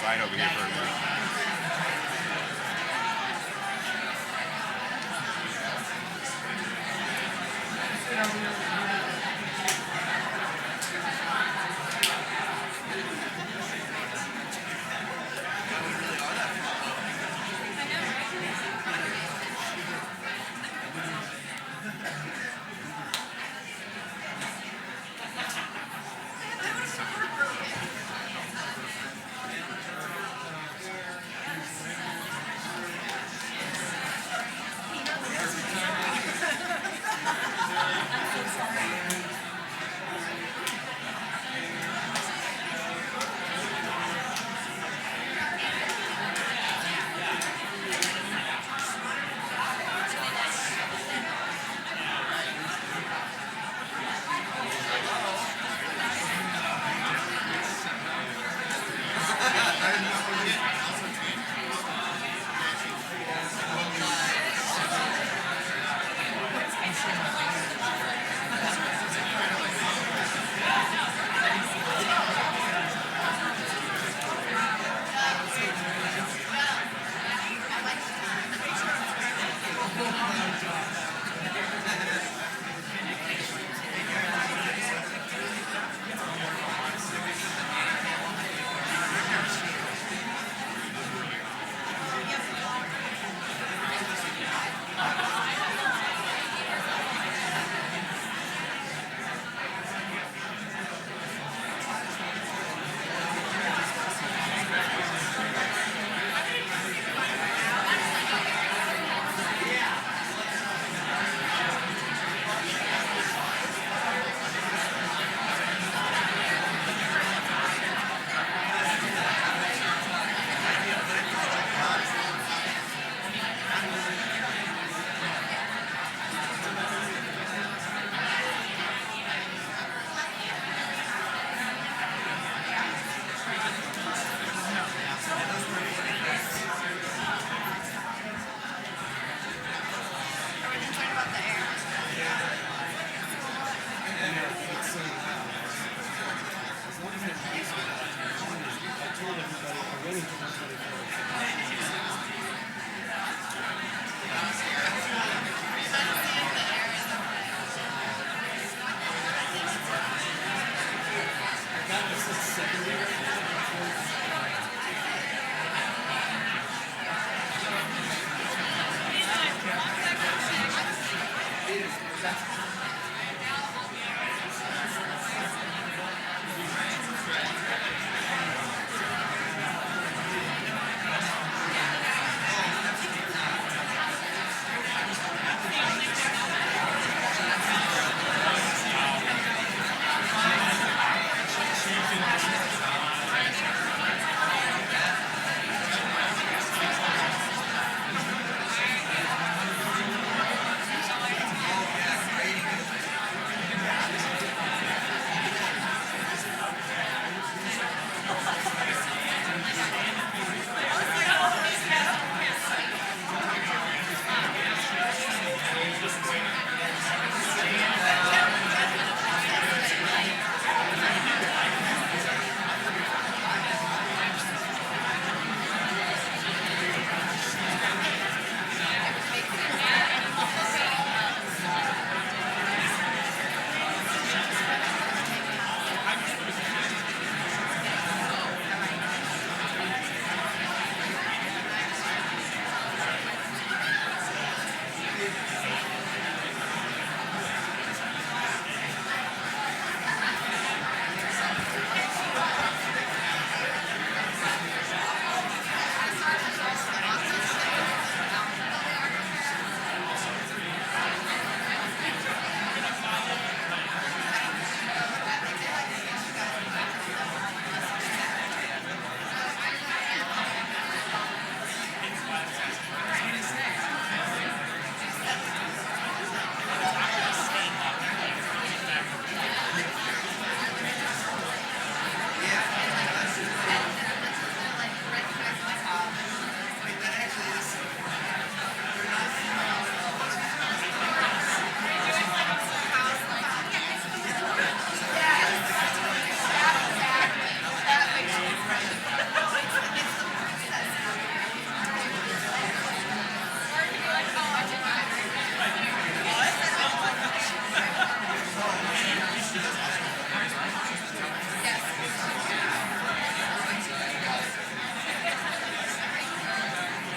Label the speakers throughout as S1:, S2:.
S1: slide over here for a minute.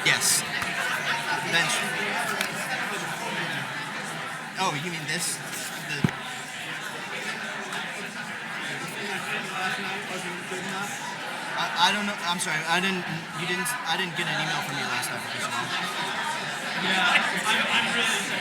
S2: Yes. Bench. Oh, you mean this? I don't know. I'm sorry. I didn't get an email from you last night because of that.
S3: Yeah, I'm really.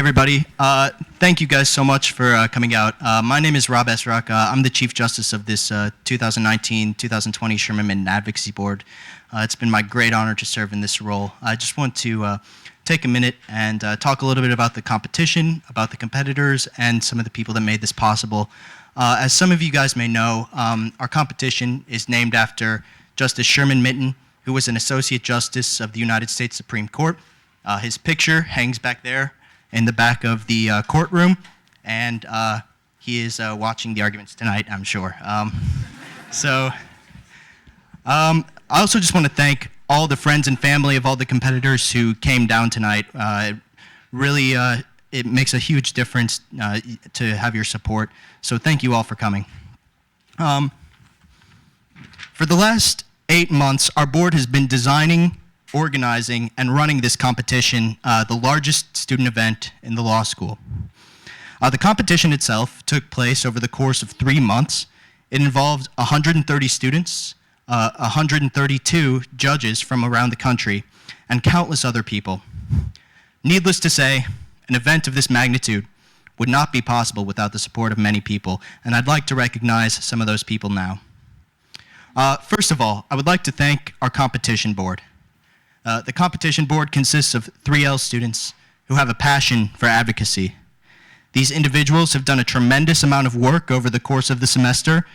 S2: everybody. Thank you guys so much for coming out. My name is Rob Esrock. I'm the Chief Justice of this 2019-2020 Sherman Minton Advocacy Board. It's been my great honor to serve in this role. I just want to take a minute and talk a little bit about the competition, about the competitors, and some of the people that made this possible. As some of you guys may know, our competition is named after Justice Sherman Minton, who was an Associate Justice of the United States Supreme Court. His picture hangs back there in the back of the courtroom, and he is watching the arguments tonight, I'm sure. I also just want to thank all the friends and family of all the competitors who came down tonight. It makes a huge difference to have your support, so thank you all for coming. For the last 8 months, our board has been designing, organizing, and running this competition, the largest student event in the law school. The competition itself took place over the course of 3 months. It involved 130 students, 132 judges from around the country, and countless other people. Needless to say, an event of this magnitude would not be possible without the support of many people, and I'd like to recognize some of those people now. First of all, I would like to thank our competition board. The competition board consists of 3L students who have a passion for advocacy. These individuals have done a tremendous amount of work over the course of the semester,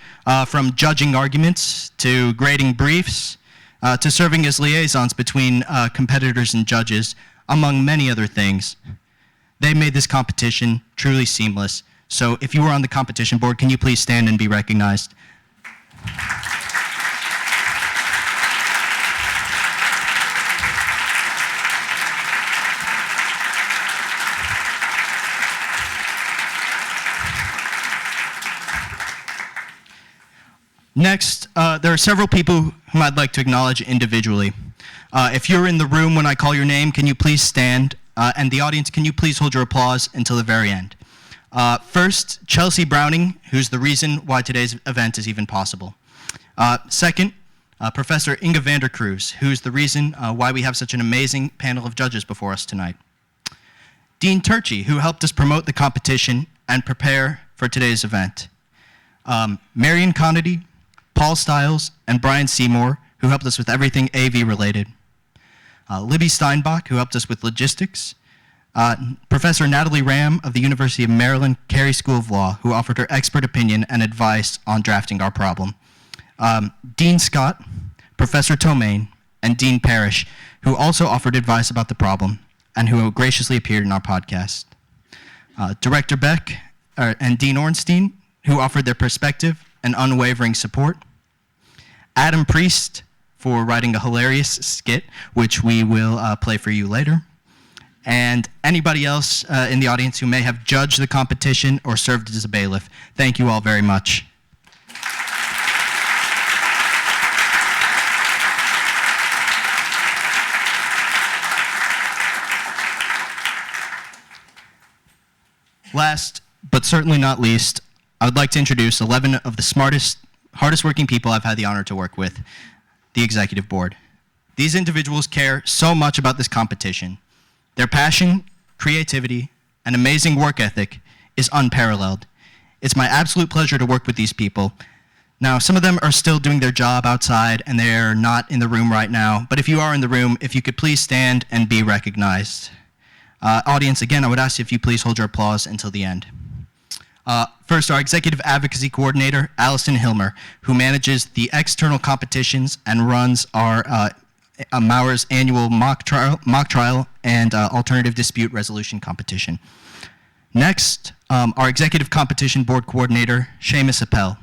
S2: from judging arguments to grading briefs to serving as liaisons between competitors and judges, among many other things. They made this competition truly seamless. So if you were on the competition board, can you please stand and be recognized? Next, there are several people whom I'd like to acknowledge individually. If you're in the room when I call your name, can you please stand? And the audience, can you please hold your applause until the very end? First, Chelsea Browning, who's the reason why today's event is even possible. Second, Professor Inga Vandercruz, who's the reason why we have such an amazing panel of judges before us tonight. Dean Turchi, who helped us promote the competition and prepare for today's event. Marion Connedy, Paul Stiles, and Brian Seymour, who helped us with everything AV related. Libby Steinbach, who helped us with logistics. Professor Natalie Ram of the University of Maryland Carey School of Law, who offered her expert opinion and advice on drafting our problem. Dean Scott, Professor Tomaine, and Dean Parrish, who also offered advice about the problem and who graciously appeared in our podcast. Director Beck and Dean Ornstein, who offered their perspective and unwavering support. Adam Priest for writing a hilarious skit, which we will play for you later. And anybody else in the audience who may have judged the competition or served as a bailiff. Thank you all very much. Last, but certainly not least, I would like to introduce 11 of the smartest, hardest working people I've had the honor to work with, the executive board. These individuals care so much about this competition. Their passion, creativity, and amazing work ethic is unparalleled. It's my absolute pleasure to work with these people. Now, some of them are still doing their job outside and they're not in the room right now, but if you are in the room, if you could please stand and be recognized. Audience, again, I would ask you if you please hold your applause until the end. First, our Executive Advocacy Coordinator, Allison Hilmer, who manages the external competitions and runs our Mauer's annual mock trial and alternative dispute resolution competition. Next, our Executive Competition Board Coordinator, Seamus Appel,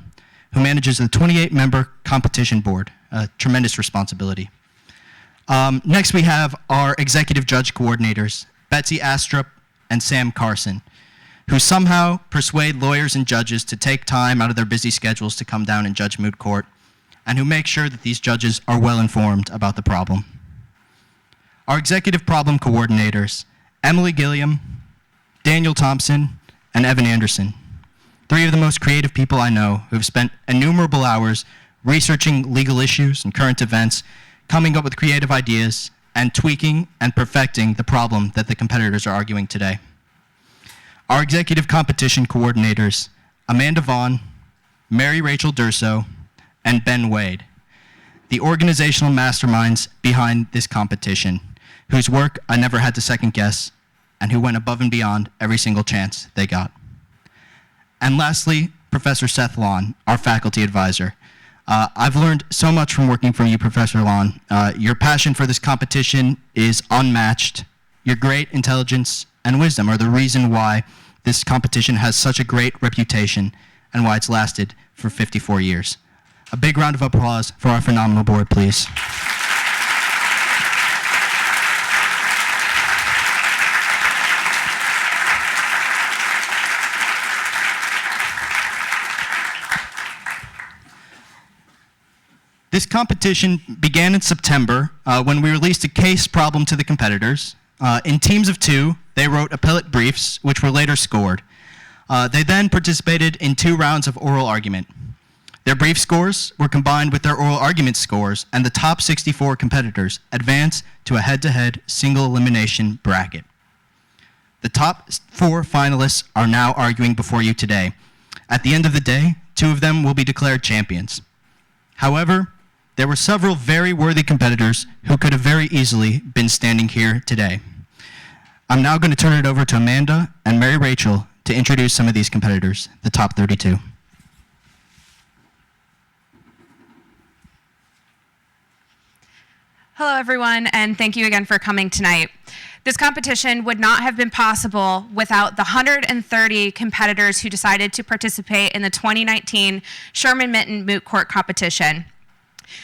S2: who manages the 28-member competition board, a tremendous responsibility. Next, we have our Executive Judge Coordinators, Betsy Astrup and Sam Carson, who somehow persuade lawyers and judges to take time out of their busy schedules to come down and judge moot court, and who make sure that these judges are well informed about the problem. Our executive problem coordinators, Emily Gilliam, Daniel Thompson, and Evan Anderson, 3 of the most creative people I know who have spent innumerable hours researching legal issues and current events, coming up with creative ideas, and tweaking and perfecting the problem that the competitors are arguing today. Our executive competition coordinators, Amanda Vaughn, Mary Rachel Durso, and Ben Wade, the organizational masterminds behind this competition, whose work I never had to second guess, and who went above and beyond every single chance they got. And lastly, Professor Seth Lawn, our faculty advisor. I've learned so much from working for you, Professor Lawn. Your passion for this competition is unmatched. Your great intelligence and wisdom are the reason why this competition has such a great reputation and why it's lasted for 54 years. A big round of applause for our phenomenal board, please. This competition began in September when we released a case problem to the competitors. In teams of 2, they wrote appellate briefs, which were later scored. They then participated in 2 rounds of oral argument. Their brief scores were combined with their oral argument scores, and the top 64 competitors advanced to a head-to-head single elimination bracket. The top 4 finalists are now arguing before you today. At the end of the day, 2 of them will be declared champions. However, there were several very worthy competitors who could have very easily been standing here today. I'm now going to turn it over to Amanda and Mary Rachel to introduce some of these competitors, the top 32.
S3: Hello, everyone, and thank you again for coming tonight. This competition would not have been possible without the 130 competitors who decided to participate in the 2019 Sherman Minton Moot Court competition.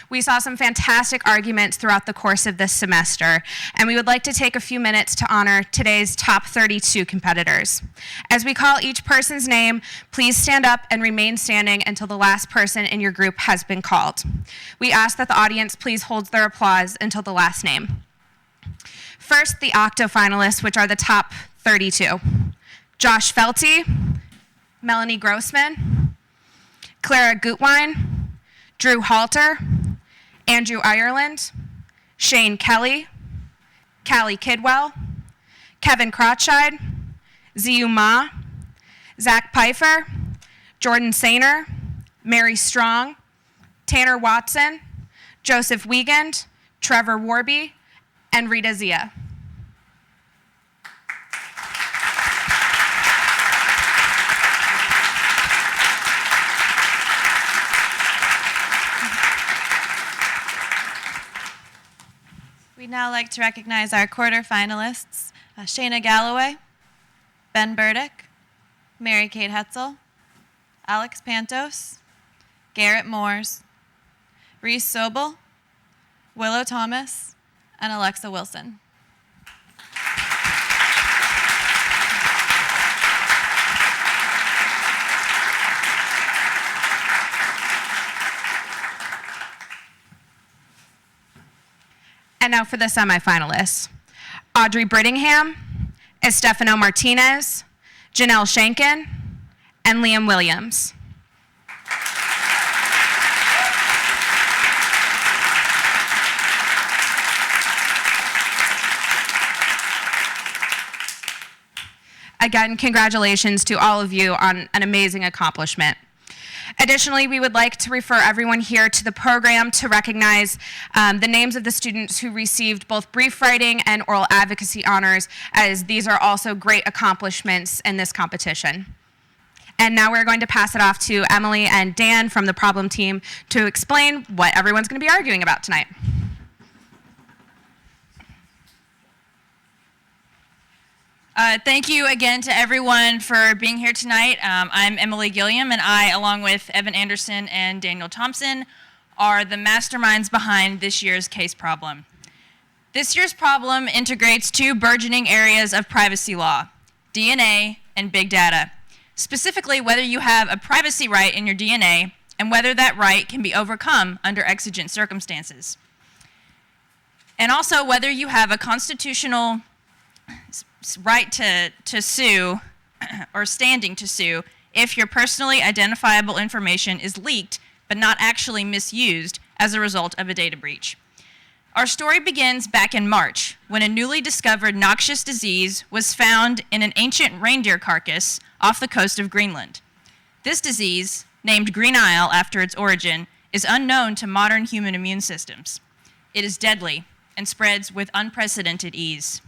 S3: We saw some fantastic arguments throughout the course of this semester, and we would like to take a few minutes to honor today's top 32 competitors. As we call each person's name, please stand up and remain standing until the last person in your group has been called. We ask that the audience please hold their applause until the last name. First, the octo finalists, which are the top 32. Josh Felty, Melanie Grossman, Clara Gutwein, Drew Halter, Andrew Ireland, Shane Kelly, Callie Kidwell, Kevin Crotchide, Ziyu Ma, Zach Pfeiffer, Jordan Sainer, Mary Strong, Tanner Watson, Joseph Wiegand, Trevor Warby, and Rita Zia.
S4: We'd now like to recognize our quarterfinalists, Shayna Galloway, Ben Burdick, Mary Kate Hetzel, Alex Pantos, Garrett Moores, Reese Sobel, Willow Thomas, and Alexa Wilson.
S3: And now for the semifinalists. Audrey Brittingham, Estefano Martinez, Janelle Shankin, and Liam Williams. Again, congratulations to all of you on an amazing accomplishment. Additionally, we would like to refer everyone here to the program to recognize the names of the students who received both brief writing and oral advocacy honors, as these are also great accomplishments in this competition. And now we're going to pass it off to Emily and Dan from the problem team to explain what everyone's going to be arguing about tonight.
S4: Thank you again to everyone for being here tonight. I'm Emily Gilliam, and I, along with Evan Anderson and Daniel Thompson, are the masterminds behind this year's case problem. This year's problem integrates 2 burgeoning areas of privacy law, DNA and big data. Specifically, whether you have a privacy right in your DNA and whether that right can be overcome under exigent circumstances. And also whether you have a constitutional right to sue or standing to sue if your personally identifiable information is leaked but not actually misused as a result of a data breach. Our story begins back in March, when a newly discovered noxious disease was found in an ancient reindeer carcass off the coast of Greenland. This disease, named Green Isle after its origin, is unknown to modern human immune systems. It is deadly and spreads with unprecedented ease.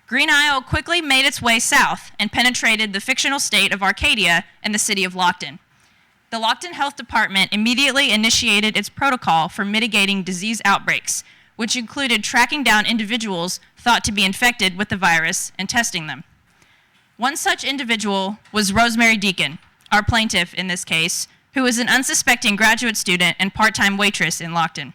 S4: Green Isle quickly made its way south and penetrated the fictional state of Arcadia and the city of Lockton. The Lockton Health Department immediately initiated its protocol for mitigating disease outbreaks, which included tracking down individuals thought to be infected with the virus and testing them. One such individual was Rosemary Deacon, our plaintiff in this case, who was an unsuspecting graduate student and part-time waitress in Lockton.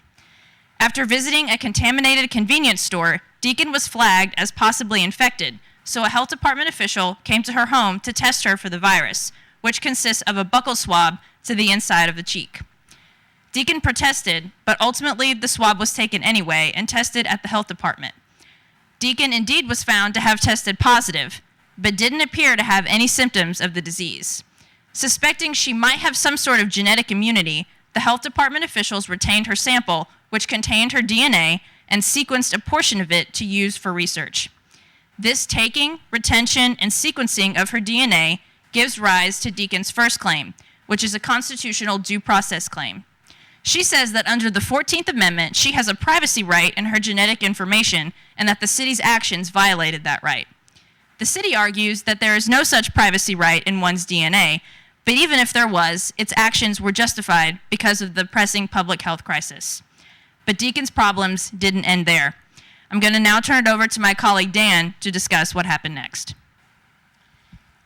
S4: After visiting a contaminated convenience store, Deacon was flagged as possibly infected, so a health department official came to her home to test her for the virus, which consists of a buccal swab to the inside of the cheek. Deacon protested, but ultimately the swab was taken anyway and tested at the health department. Deacon indeed was found to have tested positive, but didn't appear to have any symptoms of the disease. Suspecting she might have some sort of genetic immunity, the health department officials retained her sample, which contained her DNA, and sequenced a portion of it to use for research. This taking, retention, and sequencing of her DNA gives rise to Deacon's first claim, which is a constitutional due process claim. She says that under the 14th Amendment, she has a privacy right in her genetic information and that the city's actions violated that right. The city argues that there is no such privacy right in one's DNA, but even if there was, its actions were justified because of the pressing public health crisis. But Deacon's problems didn't end there. I'm going to now turn it over to my colleague Dan to discuss what happened next.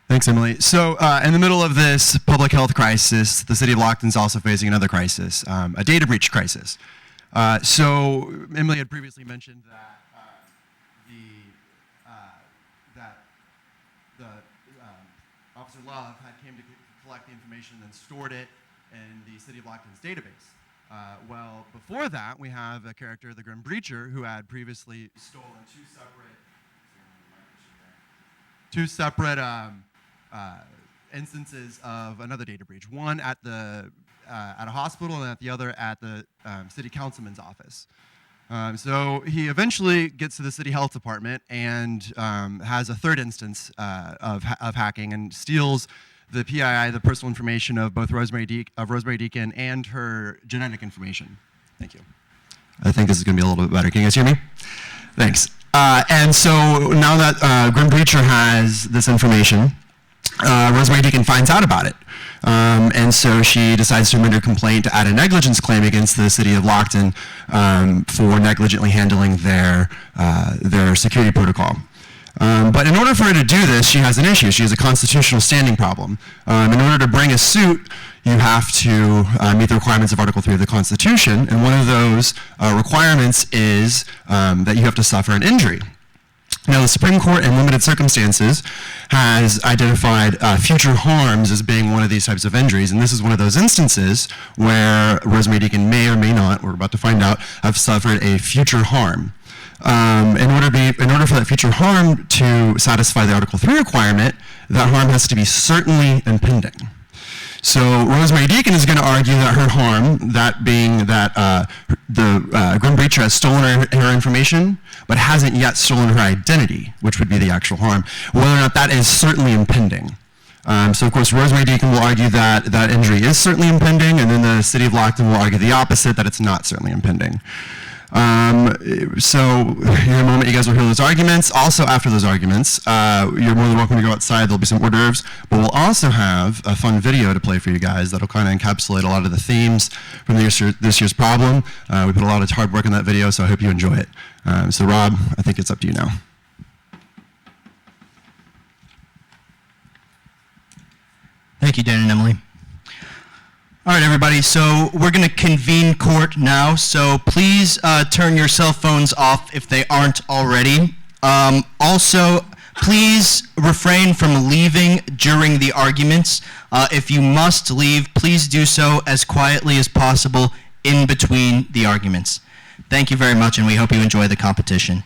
S5: Thanks, Emily. So in the middle of this public health crisis, the city of Lockton is also facing another crisis, a data breach crisis. So Emily had previously mentioned that Officer Love had came to collect the information and then stored it in the city of Lockton's database. Well, before that, we have a character, the Grim Breacher, who had previously stolen two separate instances of another data breach. One at a hospital and at the other at the city councilman's office. So he eventually gets to the city health department and has a third instance of hacking and steals the PII, the personal information of both Rosemary Deacon and her genetic information. Thank you. I think this is going to be a little bit better. Can you guys hear me? Thanks. And so now that Grim Breacher has this information, Rosemary Deacon finds out about it. And so she decides to submit a complaint to add a negligence claim against the city of Lockton for negligently handling their security protocol. But in order for her to do this, she has an issue. She has a constitutional standing problem. In order to bring a suit, you have to meet the requirements of Article 3 of the Constitution, and one of those requirements is that you have to suffer an injury. Now, the Supreme Court, in limited circumstances, has identified future harms as being one of these types of injuries, and this is one of those instances where Rosemary Deacon may or may not, we're about to find out, have suffered a future harm. In order for that future harm to satisfy the Article 3 requirement, that harm has to be certainly impending. So Rosemary Deacon is going to argue that her harm, that being that the Grim Breacher has stolen her information, but hasn't yet stolen her identity, which would be the actual harm, whether or not that is certainly impending. So of course Rosemary Deacon will argue that that injury is certainly impending, and then the city of Lockton will argue the opposite, that it's not certainly impending. So in a moment you guys will hear those arguments. Also after those arguments, you're more than welcome to go outside. There'll be some hors d'oeuvres, but we'll also have a fun video to play for you guys that'll kind of encapsulate a lot of the themes from this year's problem. We put a lot of hard work in that video, so I hope you enjoy it. So Rob, I think it's up to you now.
S2: Thank you, Dan and Emily. All right, everybody, so we're going to convene court now, so please turn your cell phones off if they aren't already. Also, please refrain from leaving during the arguments. If you must leave, please do so as quietly as possible in between the arguments. Thank you very much, and we hope you enjoy the competition.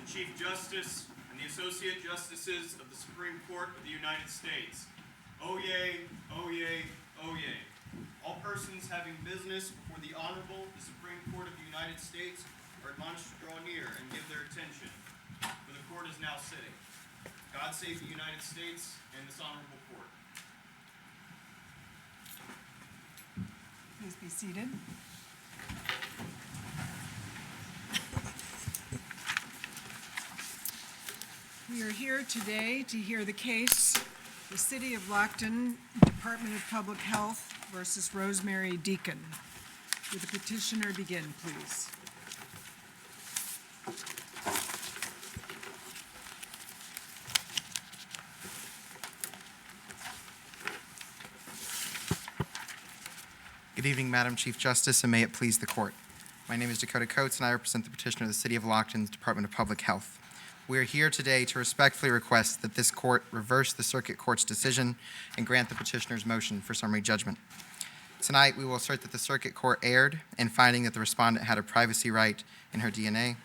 S6: Chief Justice and the Associate Justices of the Supreme Court of the United States. Oyez, oyez, oyez. All persons having business before the Honorable, the Supreme Court of the United States are admonished to draw near and give their attention, for the court is now sitting. God save the United States and this honorable court.
S7: Please be seated. We are here today to hear the case, the City of Lockton, Department of Public Health versus Rosemary Deacon. Would the petitioner begin, please?
S8: Good evening, Madam Chief Justice, and may it please the court. My name is Dakota Coates, and I represent the petitioner of the City of Lockton's Department of Public Health. We are here today to respectfully request that this court reverse the circuit court's decision and grant the petitioner's motion for summary judgment. Tonight, we will assert that the circuit court erred in finding that the respondent had a privacy right in her DNA,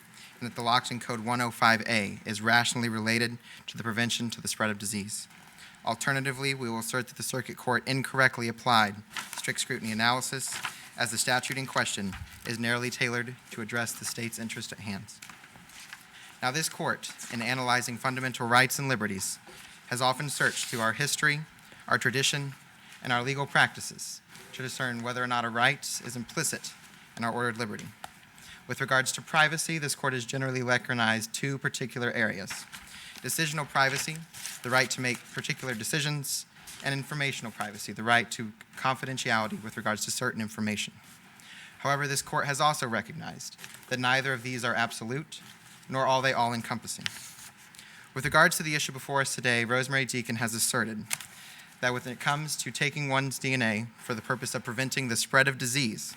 S8: and that the Lockton Code 105A is rationally related to the prevention to the spread of disease. Alternatively, we will assert that the circuit court incorrectly applied strict scrutiny analysis, as the statute in question is narrowly tailored to address the state's interest at hand. Now, this court, in analyzing fundamental rights and liberties, has often searched through our history, our tradition, and our legal practices to discern whether or not a right is implicit in our ordered liberty. With regards to privacy, this court has generally recognized two particular areas: decisional privacy, the right to make particular decisions, and informational privacy, the right to confidentiality with regards to certain information. However, this court has also recognized that neither of these are absolute, nor are they all-encompassing. With regards to the issue before us today, Rosemary Deacon has asserted that when it comes to taking one's DNA for the purpose of preventing the spread of disease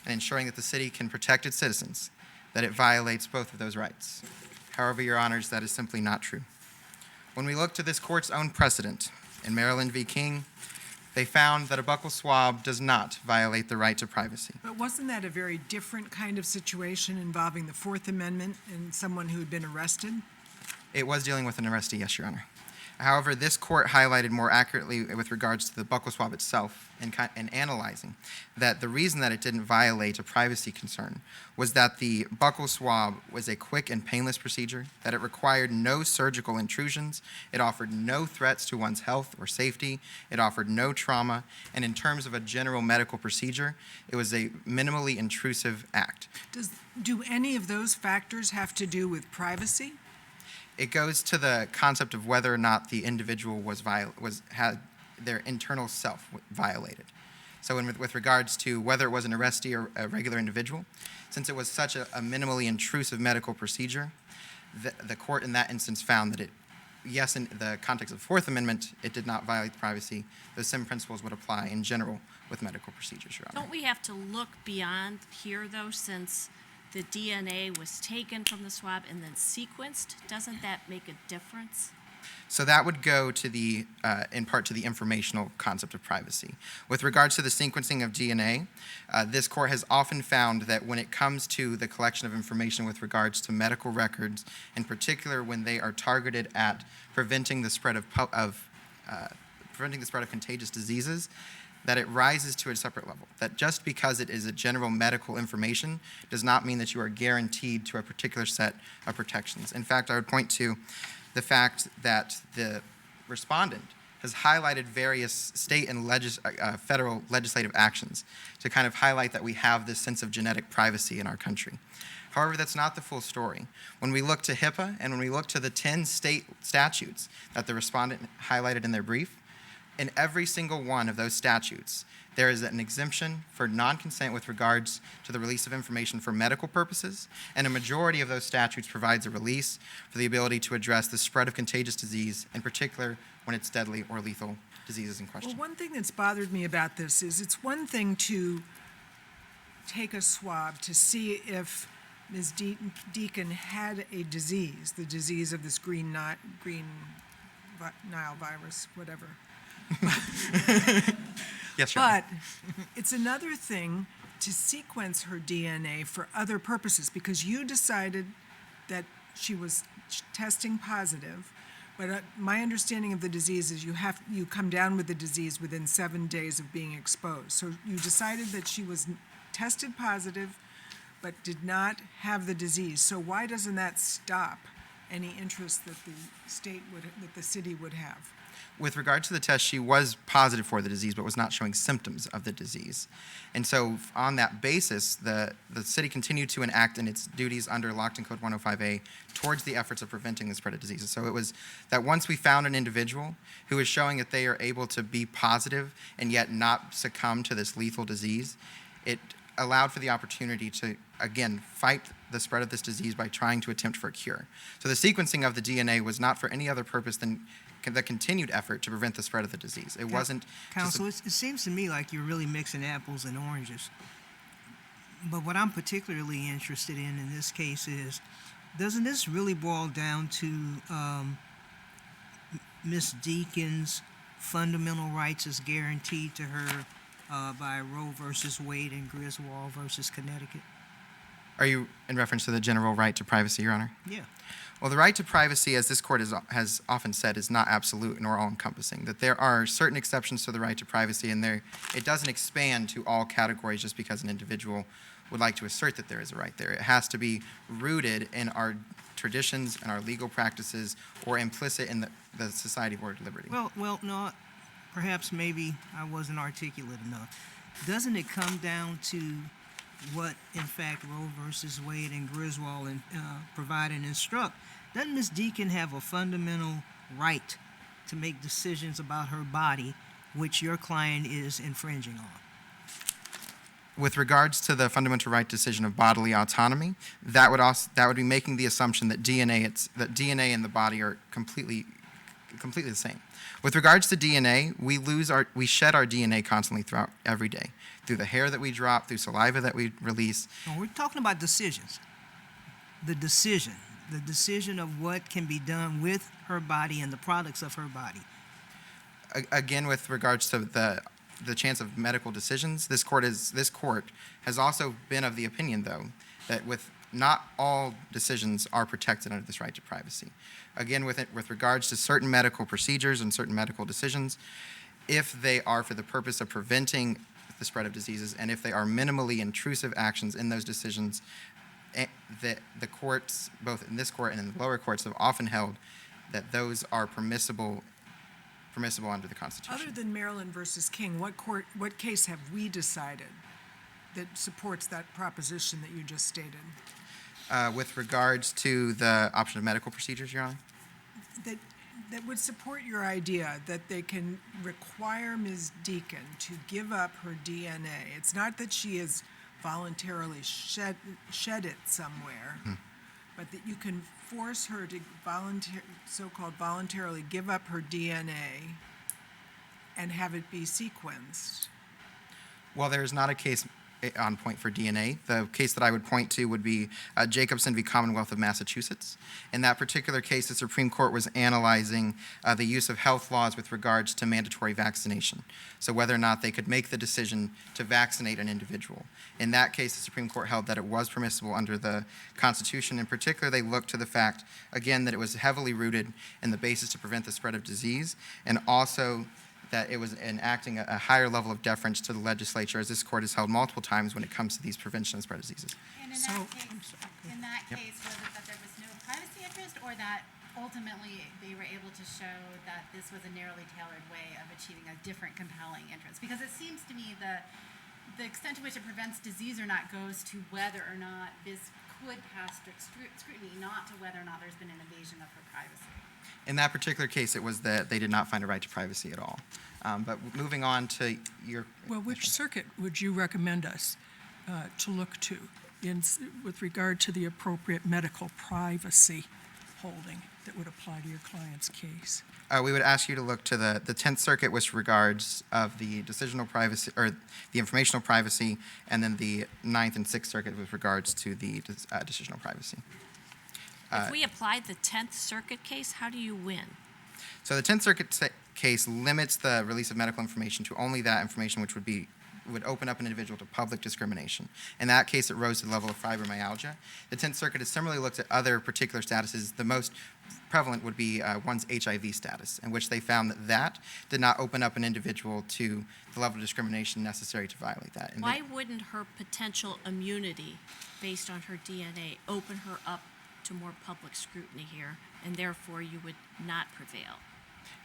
S8: and ensuring that the city can protect its citizens, that it violates both of those rights. However, Your Honors, that is simply not true. When we look to this court's own precedent in Maryland v. King, they found that a buccal swab does not violate the right to privacy.
S7: But wasn't that a very different kind of situation involving the Fourth Amendment and someone who had been arrested?
S8: It was dealing with an arrestee, yes, Your Honor. However, this court highlighted more accurately with regards to the buccal swab itself in analyzing that the reason that it didn't violate a privacy concern was that the buccal swab was a quick and painless procedure, that it required no surgical intrusions, it offered no threats to one's health or safety, it offered no trauma, and in terms of a general medical procedure, it was a minimally intrusive act.
S7: Do any of those factors have to do with privacy?
S8: It goes to the concept of whether or not the individual had their internal self violated. So with regards to whether it was an arrestee or a regular individual, since it was such a minimally intrusive medical procedure, the court in that instance found that yes, in the context of the Fourth Amendment, it did not violate privacy. Those same principles would apply in general with medical procedures, Your Honor.
S9: Don't we have to look beyond here, though, since the DNA was taken from the swab and then sequenced? Doesn't that make a difference?
S8: So that would go to in part to the informational concept of privacy. With regards to the sequencing of DNA, this court has often found that when it comes to the collection of information with regards to medical records, in particular when they are targeted at preventing the spread of contagious diseases, that it rises to a separate level. That just because it is a general medical information does not mean that you are guaranteed to a particular set of protections. In fact, I would point to the fact that the respondent has highlighted various state and federal legislative actions to kind of highlight that we have this sense of genetic privacy in our country. However, that's not the full story. When we look to HIPAA and when we look to the 10 state statutes that the respondent highlighted in their brief, in every single one of those statutes, there is an exemption for non-consent with regards to the release of information for medical purposes, and a majority of those statutes provides a release for the ability to address the spread of contagious disease, in particular when it's deadly or lethal diseases in question.
S7: Well, one thing that's bothered me about this is it's one thing to take a swab to see if Ms. Deacon had a disease, the disease of this green Nile virus, whatever.
S8: Yes, Your Honor.
S7: But it's another thing to sequence her DNA for other purposes, because you decided that she was testing positive, but my understanding of the disease is you come down with the disease within 7 days of being exposed. So you decided that she was tested positive, but did not have the disease. So why doesn't that stop any interest that the city would have?
S8: With regard to the test, she was positive for the disease, but was not showing symptoms of the disease. And so on that basis, the city continued to enact in its duties under Lockton Code 105A towards the efforts of preventing the spread of diseases. So it was that once we found an individual who is showing that they are able to be positive and yet not succumb to this lethal disease, it allowed for the opportunity to, again, fight the spread of this disease by trying to attempt for a cure. So the sequencing of the DNA was not for any other purpose than the continued effort to prevent the spread of the disease. It wasn't...
S10: Counsel, it seems to me like you're really mixing apples and oranges. But what I'm particularly interested in this case is, doesn't this really boil down to Ms. Deacon's fundamental rights as guaranteed to her by Roe versus Wade and Griswold versus Connecticut?
S8: Are you in reference to the general right to privacy, Your Honor?
S10: Yeah.
S8: Well, the right to privacy, as this court has often said, is not absolute nor all-encompassing, that there are certain exceptions to the right to privacy, and it doesn't expand to all categories just because an individual would like to assert that there is a right there. It has to be rooted in our traditions and our legal practices or implicit in the Society of Ordered Liberty.
S10: Well, no, perhaps maybe I wasn't articulate enough. Doesn't it come down to what, in fact, Roe versus Wade and Griswold provide and instruct? Doesn't Ms. Deacon have a fundamental right to make decisions about her body, which your client is infringing on?
S8: With regards to the fundamental right decision of bodily autonomy, that would be making the assumption that DNA and the body are completely the same. With regards to DNA, we shed our DNA constantly throughout every day, through the hair that we drop, through saliva that we release.
S10: No, we're talking about decisions. The decision of what can be done with her body and the products of her body.
S8: Again, with regards to the chance of medical decisions, this court has also been of the opinion, though, that not all decisions are protected under this right to privacy. Again, with regards to certain medical procedures and certain medical decisions, if they are for the purpose of preventing the spread of diseases and if they are minimally intrusive actions in those decisions, the courts, both in this court and in the lower courts, have often held that those are permissible under the Constitution.
S7: Other than Maryland versus King, what case have we decided that supports that proposition that you just stated?
S8: With regards to the option of medical procedures, Your Honor?
S7: That would support your idea that they can require Ms. Deacon to give up her DNA. It's not that she has voluntarily shed it somewhere, but that you can force her to so-called voluntarily give up her DNA and have it be sequenced.
S8: Well, there is not a case on point for DNA. The case that I would point to would be Jacobson v. Commonwealth of Massachusetts. In that particular case, the Supreme Court was analyzing the use of health laws with regards to mandatory vaccination. So whether or not they could make the decision to vaccinate an individual. In that case, the Supreme Court held that it was permissible under the Constitution. In particular, they looked to the fact, again, that it was heavily rooted in the basis to prevent the spread of disease, and also that it was enacting a higher level of deference to the legislature, as this court has held multiple times when it comes to these prevention and spread of diseases.
S11: And in that case, was it that there was no privacy interest, or that ultimately they were able to show that this was a narrowly tailored way of achieving a different compelling interest? Because it seems to me the extent to which it prevents disease or not goes to whether or not this could pass strict scrutiny, not to whether or not there's been an invasion of her privacy.
S8: In that particular case, it was that they did not find a right to privacy at all. But moving on to your...
S12: Well, which circuit would you recommend us to look to with regard to the appropriate medical privacy holding that would apply to your client's case?
S8: We would ask you to look to the 10th Circuit with regards of the decisional privacy, or the informational privacy, and then the 9th and 6th Circuit with regards to the decisional privacy.
S9: If we applied the 10th Circuit case, how do you win?
S8: So the 10th Circuit case limits the release of medical information to only that information which would open up an individual to public discrimination. In that case, it rose to the level of fibromyalgia. The 10th Circuit has similarly looked at other particular statuses. The most prevalent would be one's HIV status, in which they found that did not open up an individual to the level of discrimination necessary to violate that. And
S9: Why wouldn't her potential immunity based on her DNA open her up to more public scrutiny here, and therefore you would not prevail?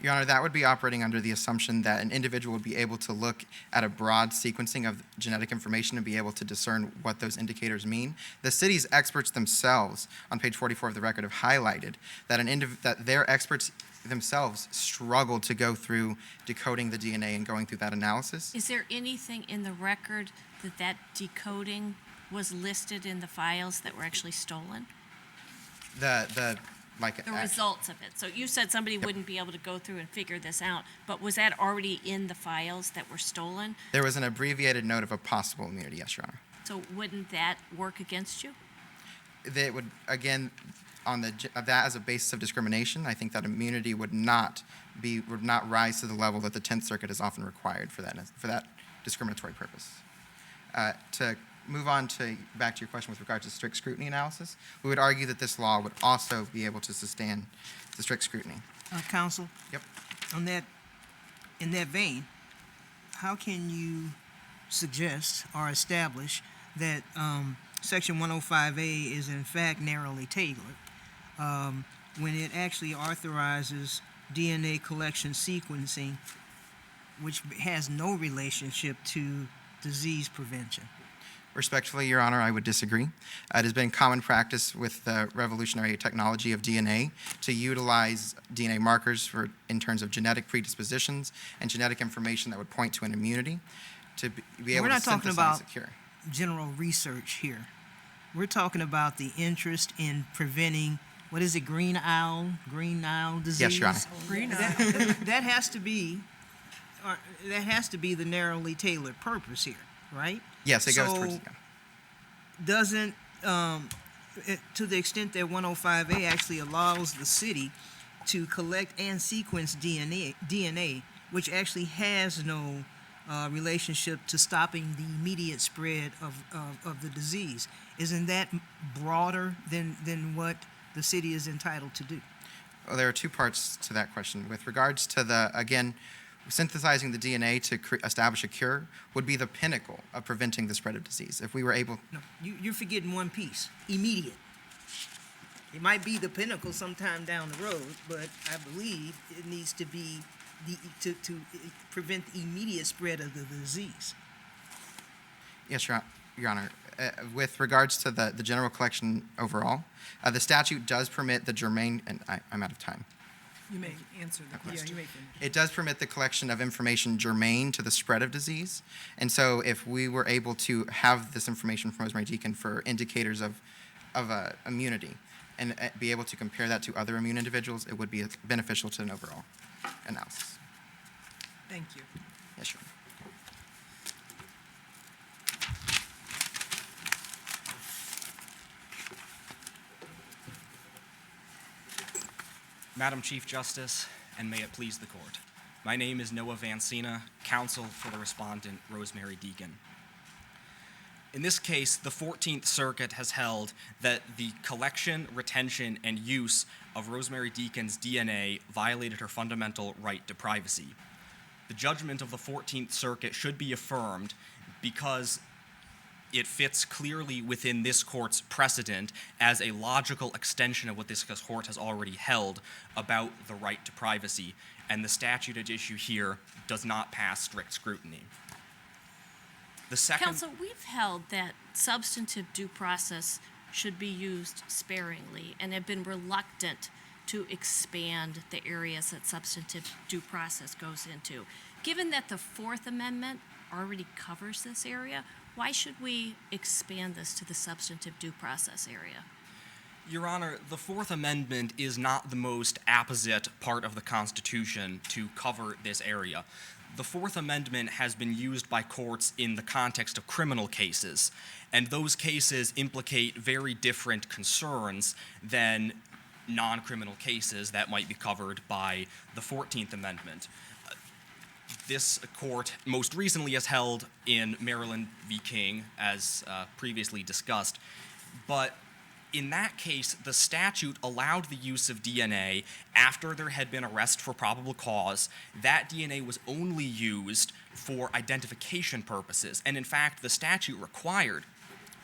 S8: Your Honor, that would be operating under the assumption that an individual would be able to look at a broad sequencing of genetic information and be able to discern what those indicators mean. The city's experts themselves, on page 44 of the record, have highlighted that that their experts themselves struggled to go through decoding the DNA and going through that analysis.
S9: Is there anything in the record that decoding was listed in the files that were actually stolen?
S8: The
S9: Results of it. So you said somebody wouldn't be able to go through and figure this out, but was that already in the files that were stolen?
S8: There was an abbreviated note of a possible immunity, yes, Your Honor.
S9: So wouldn't that work against you?
S8: They would, again, on that as a basis of discrimination, I think that immunity would not rise to the level that the 10th Circuit has often required for that discriminatory purpose. To move on back to your question with regard to strict scrutiny analysis, we would argue that this law would also be able to sustain the strict scrutiny.
S10: Counsel?
S8: Yep.
S10: In that vein, how can you suggest or establish that Section 105A is in fact narrowly tailored when it actually authorizes DNA collection sequencing, which has no relationship to disease prevention?
S8: Respectfully, Your Honor, I would disagree. It has been common practice with the revolutionary technology of DNA to utilize DNA markers in terms of genetic predispositions and genetic information that would point to an immunity to be able to synthesize a cure.
S10: General research here. We're talking about the interest in preventing, what is it, green Nile disease?
S8: Yes, Your Honor.
S12: Green
S10: That has to be the narrowly tailored purpose here, right?
S8: Yes, it goes towards the end.
S10: Doesn't, to the extent that 105A actually allows the city to collect and sequence DNA, which actually has no relationship to stopping the immediate spread of the disease, isn't that broader than what the city is entitled to do?
S8: Well, there are two parts to that question. With regards to synthesizing the DNA to establish a cure would be the pinnacle of preventing the spread of disease. If we were able...
S10: No, you're forgetting one piece, immediate. It might be the pinnacle sometime down the road, but I believe it needs to be to prevent the immediate spread of the disease.
S8: Yes, Your Honor. With regards to the general collection overall, the statute does permit the germane... And I'm out of time.
S12: You may answer the question.
S10: Yeah, you may finish.
S8: It does permit the collection of information germane to the spread of disease. And so if we were able to have this information from Rosemary Deacon for indicators of immunity and be able to compare that to other immune individuals, it would be beneficial to an overall analysis.
S12: Thank you.
S8: Yes, sure.
S13: Madam Chief Justice, and may it please the court. My name is Noah Vancina, counsel for the respondent, Rosemary Deacon. In this case, the 14th Circuit has held that the collection, retention, and use of Rosemary Deacon's DNA violated her fundamental right to privacy. The judgment of the 14th Circuit should be affirmed because it fits clearly within this court's precedent as a logical extension of what this court has already held about the right to privacy, and the statute at issue here does not pass strict scrutiny. The second...
S9: Counsel, we've held that substantive due process should be used sparingly and have been reluctant to expand the areas that substantive due process goes into. Given that the Fourth Amendment already covers this area, why should we expand this to the substantive due process area?
S13: Your Honor, the Fourth Amendment is not the most apposite part of the Constitution to cover this area. The Fourth Amendment has been used by courts in the context of criminal cases, and those cases implicate very different concerns than non-criminal cases that might be covered by the 14th Amendment. this court most recently has held in Maryland v. King, as previously discussed. But in that case, the statute allowed the use of DNA after there had been arrest for probable cause. That DNA was only used for identification purposes. And in fact, the statute required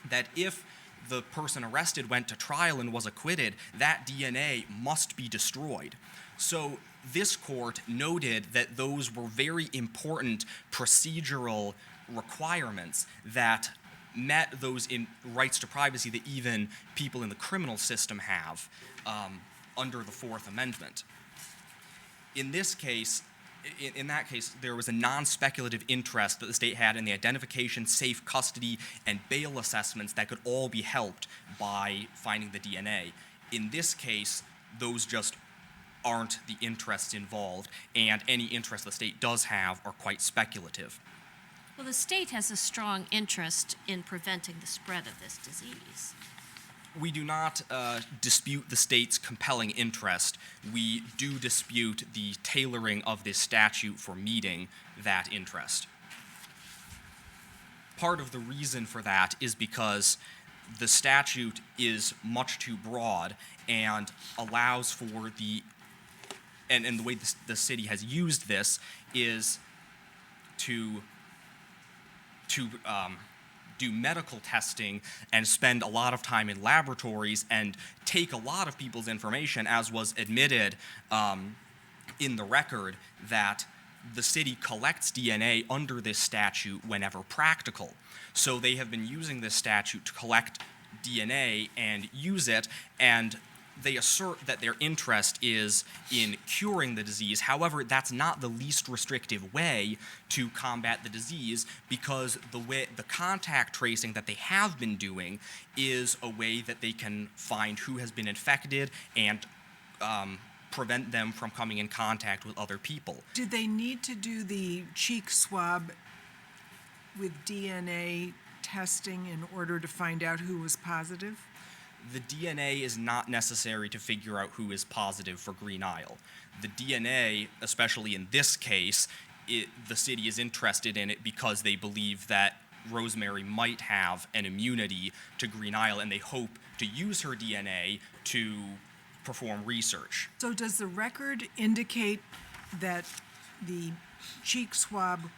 S13: that if the person arrested went to trial and was acquitted, that DNA must be destroyed. So this court noted that those were very important procedural requirements that met those rights to privacy that even people in the criminal system have under the Fourth Amendment. In this case, in that case, there was a non-speculative interest that the state had in the identification, safe custody, and bail assessments that could all be helped by finding the DNA. In this case, those just aren't the interests involved, and any interest the state does have are quite speculative.
S9: Well, the state has a strong interest in preventing the spread of this disease.
S13: We do not dispute the state's compelling interest. We do dispute the tailoring of this statute for meeting that interest. Part of the reason for that is because the statute is much too broad and allows for and the way the city has used this is to do medical testing and spend a lot of time in laboratories and take a lot of people's information, as was admitted in the record, that the city collects DNA under this statute whenever practical. So they have been using this statute to collect DNA and use it, and they assert that their interest is in curing the disease. However, that's not the least restrictive way to combat the disease, because the contact tracing that they have been doing is a way that they can find who has been infected and prevent them from coming in contact with other people.
S7: Did they need to do the cheek swab with DNA testing in order to find out who was positive?
S13: The DNA is not necessary to figure out who is positive for Green Isle. The DNA, especially in this case, the city is interested in it because they believe that Rosemary might have an immunity to Green Isle, and they hope to use her DNA to perform research.
S7: So does the record indicate that the cheek swab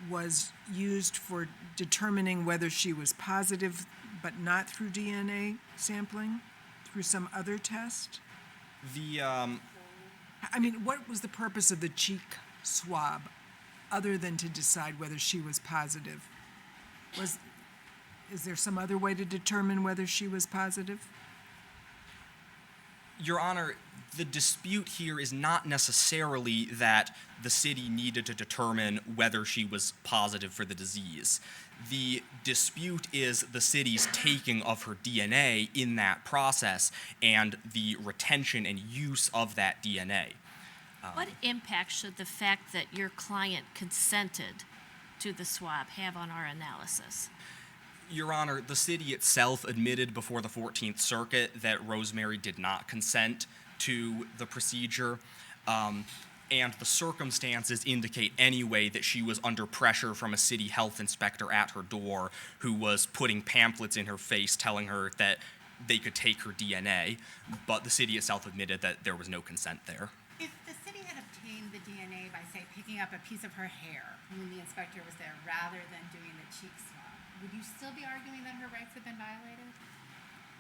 S7: was used for determining whether she was positive, but not through DNA sampling, through some other test? I mean, what was the purpose of the cheek swab, other than to decide whether she was positive? Is there some other way to determine whether she was positive?
S13: Your Honor, the dispute here is not necessarily that the city needed to determine whether she was positive for the disease. The dispute is the city's taking of her DNA in that process and the retention and use of that DNA.
S9: What impact should the fact that your client consented to the swab have on our analysis?
S13: Your Honor, the city itself admitted before the 14th Circuit that Rosemary did not consent to the procedure, and the circumstances indicate anyway that she was under pressure from a city health inspector at her door who was putting pamphlets in her face telling her that they could take her DNA, but the city itself admitted that there was no consent there.
S11: If the city had obtained the DNA by, say, picking up a piece of her hair when the inspector was there rather than doing the cheek swab, would you still be arguing that her rights have been violated?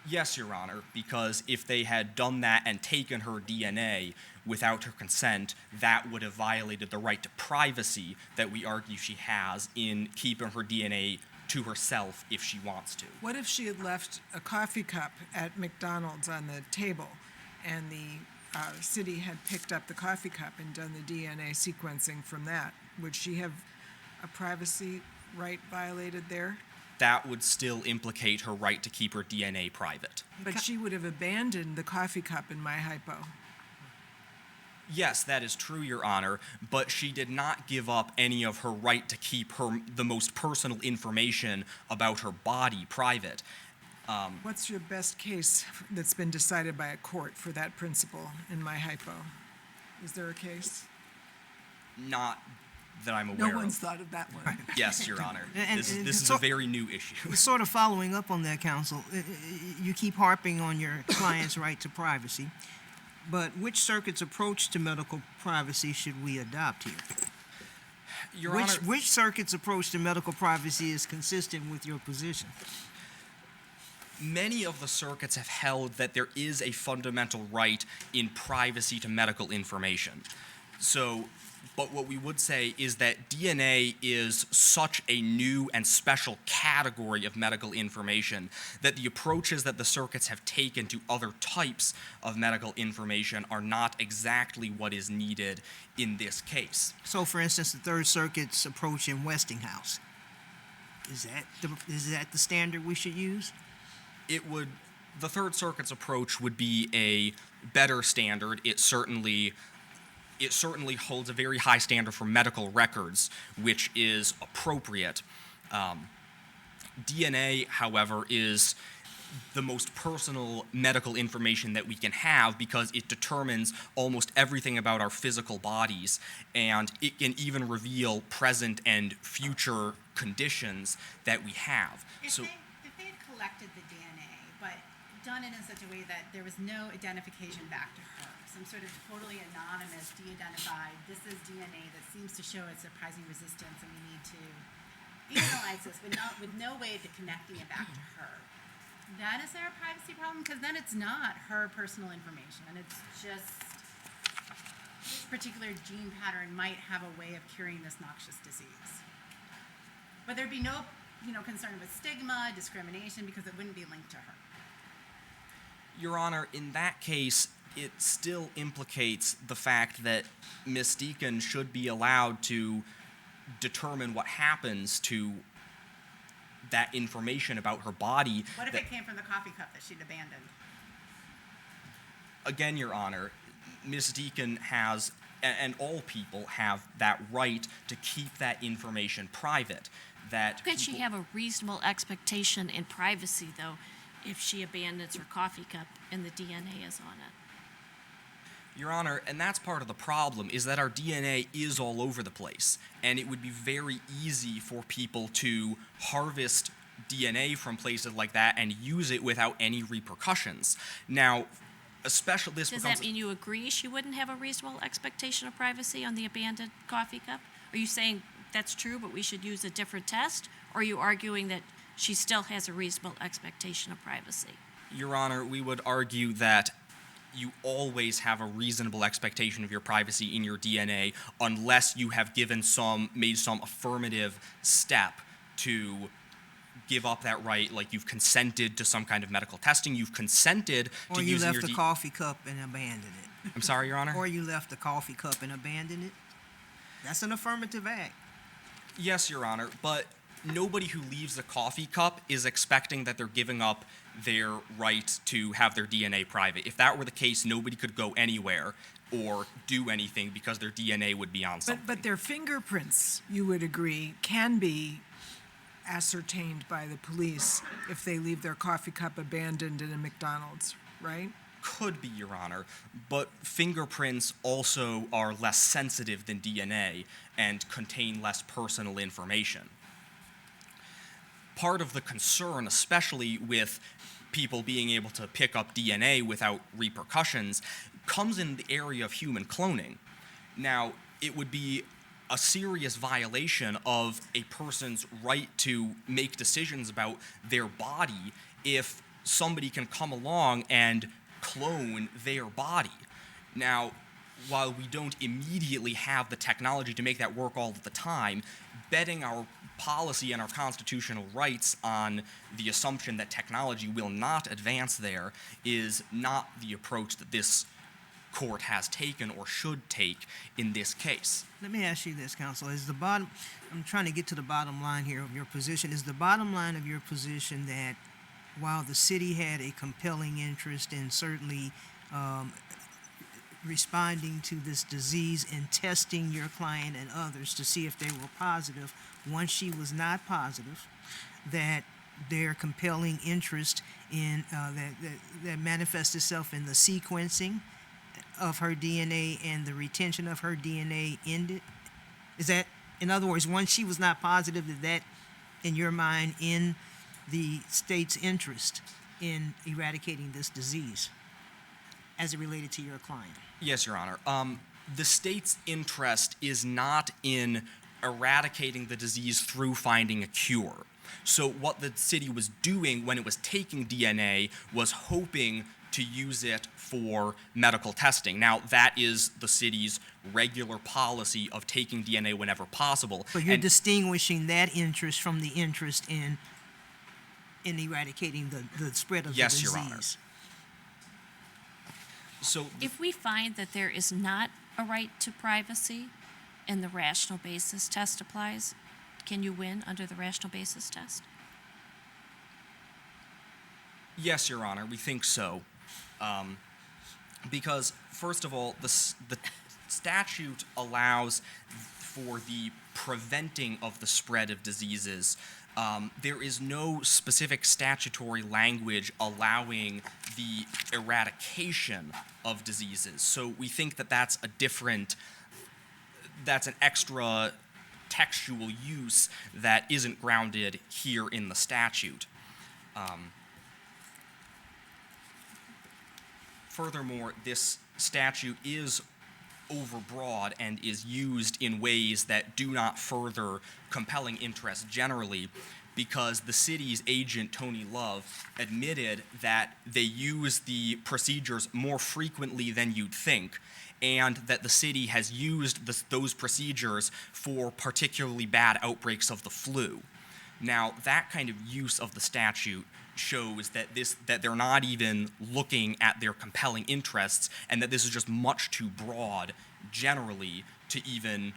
S13: Yes, Your Honor, because if they had done that and taken her DNA without her consent, that would have violated the right to privacy that we argue she has in keeping her DNA to herself if she wants to.
S7: What if she had left a coffee cup at McDonald's on the table and the city had picked up the coffee cup and done the DNA sequencing from that? Would she have a privacy right violated there?
S13: That would still implicate her right to keep her DNA private.
S7: But she would have abandoned the coffee cup in my hypo.
S13: Yes, that is true, Your Honor, but she did not give up any of her right to keep the most personal information about her body private.
S7: What's your best case that's been decided by a court for that principle in my hypo? Is there a case?
S13: Not that I'm aware
S12: No one's
S13: of.
S12: thought of that one.
S13: Yes, Your Honor.
S10: And-
S13: This
S10: and
S13: is a
S10: so-
S13: very new issue.
S10: Sort of following up on that, counsel, you keep harping on your client's right to privacy, but which circuit's approach to medical privacy should we adopt here?
S13: Your Honor,
S10: Which circuit's approach to medical privacy is consistent with your position?
S13: many of the circuits have held that there is a fundamental right in privacy to medical information. So, but what we would say is that DNA is such a new and special category of medical information that the approaches that the circuits have taken to other types of medical information are not exactly what is needed in this case.
S10: So, for instance, the Third Circuit's approach in Westinghouse, is that the standard we should use?
S13: The Third Circuit's approach would be a better standard. It certainly holds a very high standard for medical records, which is appropriate. DNA, however, is the most personal medical information that we can have because it determines almost everything about our physical bodies, and it can even reveal present and future conditions that we have.
S11: If they had collected the DNA, but done it in such a way that there was no identification back to her, some sort of totally anonymous, de-identified, this is DNA that seems to show a surprising resistance and we need to analyze this with no way to connecting it back to her. That is there a privacy problem? Because then it's not her personal information. It's just this particular gene pattern might have a way of curing this noxious disease. But there'd be no, concern with stigma, discrimination, because it wouldn't be linked to her.
S13: Your Honor, in that case, it still implicates the fact that Ms. Deacon should be allowed to determine what happens to that information about her body.
S11: What if it came from the coffee cup that she'd abandoned?
S13: Again, Your Honor, Ms. Deacon has, and all people have, that right to keep that information private.
S9: Could she have a reasonable expectation in privacy, though, if she abandons her coffee cup and the DNA is on it?
S13: Your Honor, and that's part of the problem, is that our DNA is all over the place, and it would be very easy for people to harvest DNA from places like that and use it without any repercussions. Now, especially this
S9: Does
S13: becomes...
S9: that mean you agree she wouldn't have a reasonable expectation of privacy on the abandoned coffee cup? Are you saying that's true, but we should use a different test? Or are you arguing that she still has a reasonable expectation of privacy?
S13: Your Honor, we would argue that you always have a reasonable expectation of your privacy in your DNA unless you have made some affirmative step to give up that right, like you've consented to some kind of medical testing, you've consented to using your...
S10: Or you left the coffee cup and abandoned it.
S13: I'm sorry, Your Honor?
S10: Or you left the coffee cup and abandoned it. That's an affirmative act.
S13: Yes, Your Honor, but nobody who leaves a coffee cup is expecting that they're giving up their right to have their DNA private. If that were the case, nobody could go anywhere or do anything because their DNA would be on something.
S7: But their fingerprints, you would agree, can be ascertained by the police if they leave their coffee cup abandoned in a McDonald's, right?
S13: Could be, Your Honor, but fingerprints also are less sensitive than DNA and contain less personal information. Part of the concern, especially with people being able to pick up DNA without repercussions, comes in the area of human cloning. Now, it would be a serious violation of a person's right to make decisions about their body if somebody can come along and clone their body. Now, while we don't immediately have the technology to make that work all the time, betting our policy and our constitutional rights on the assumption that technology will not advance there is not the approach that this court has taken or should take in this case.
S10: Let me ask you this, counsel. I'm trying to get to the bottom line here of your position. Is the bottom line of your position that while the city had a compelling interest in certainly responding to this disease and testing your client and others to see if they were positive, once she was not positive, that their compelling interest in that manifests itself in the sequencing of her DNA and the retention of her DNA ended? Is that In other words, once she was not positive, that in your mind, in the state's interest in eradicating this disease as it related to your client?
S13: Yes, Your Honor. The state's interest is not in eradicating the disease through finding a cure. So what the city was doing when it was taking DNA was hoping to use it for medical testing. Now, that is the city's regular policy of taking DNA whenever possible.
S10: But you're distinguishing that interest from the interest in eradicating the spread of the disease.
S13: Yes, Your Honor. So
S9: If we find that there is not a right to privacy and the rational basis test applies, can you win under the rational basis test?
S13: yes, Your Honor, we think so. Because, first of all, the statute allows for the preventing of the spread of diseases. There is no specific statutory language allowing the eradication of diseases. So we think that that's an extra textual use that isn't grounded here in the statute. Furthermore, this statute is overbroad and is used in ways that do not further compelling interest generally, because the city's agent, Tony Love, admitted that they use the procedures more frequently than you'd think, and that the city has used those procedures for particularly bad outbreaks of the flu. Now, that kind of use of the statute shows that they're not even looking at their compelling interests, and that this is just much too broad generally to even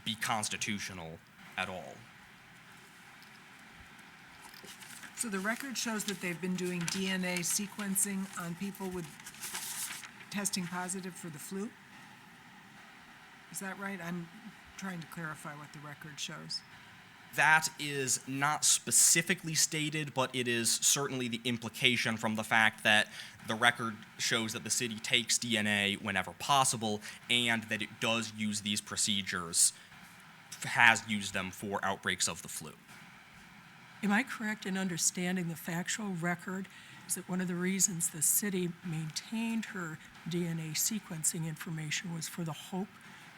S13: be constitutional at all.
S7: So the record shows that they've been doing DNA sequencing on people with testing positive for the flu? Is that right? I'm trying to clarify what the record shows.
S13: That is not specifically stated, but it is certainly the implication from the fact that the record shows that the city takes DNA whenever possible, and that it does use these procedures, has used them for outbreaks of the flu.
S12: Am I correct in understanding the factual record is that one of the reasons the city maintained her DNA sequencing information was for the hope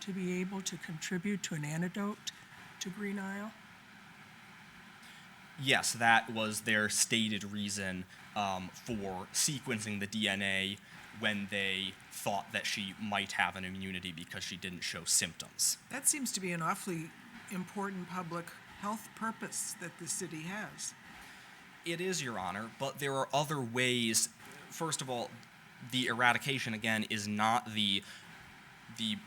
S12: to be able to contribute to an antidote to Green Isle?
S13: Yes, that was their stated reason for sequencing the DNA when they thought that she might have an immunity because she didn't show symptoms.
S7: That seems to be an awfully important public health purpose that the city has.
S13: It is, Your Honor, but there are other ways. First of all, the eradication, again, is not the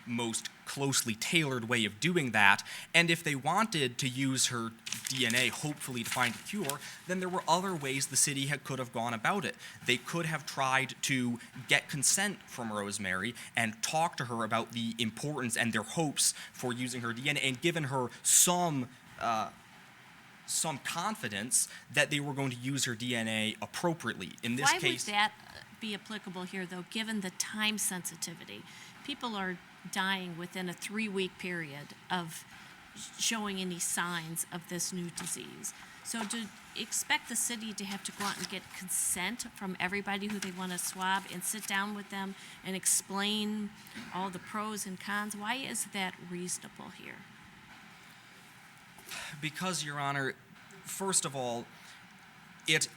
S13: most closely tailored way of doing that, and if they wanted to use her DNA, hopefully to find a cure, then there were other ways the city could have gone about it. They could have tried to get consent from Rosemary and talk to her about the importance and their hopes for using her DNA, and given her some confidence that they were going to use her DNA appropriately. In this case,
S9: Why would that be applicable here, though, given the time sensitivity? People are dying within a 3-week period of showing any signs of this new disease. So to expect the city to have to go out and get consent from everybody who they want to swab and sit down with them and explain all the pros and cons, why is that reasonable here?
S13: Because, Your Honor, first of all, it's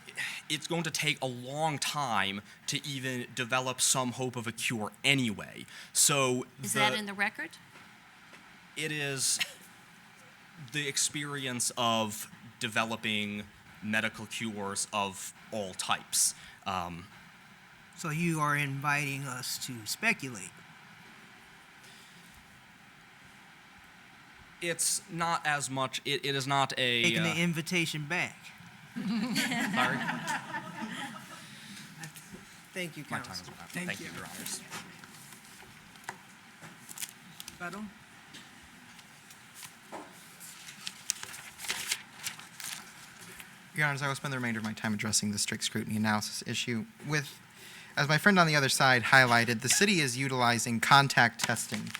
S13: going to take a long time to even develop some hope of a cure anyway. So
S9: Is that in the record?
S13: It is the experience of developing medical cures of all types.
S10: So you are inviting us to speculate.
S13: It's not as much, it is not a...
S10: Taking the invitation back.
S13: Sorry.
S10: Thank you,
S13: My time
S10: Counsel.
S13: is up.
S7: Thank you.
S13: Your Honors.
S7: Rebuttal?
S8: Your Honors, I will spend the remainder of my time addressing the strict scrutiny analysis issue. As my friend on the other side highlighted, the city is utilizing contact testing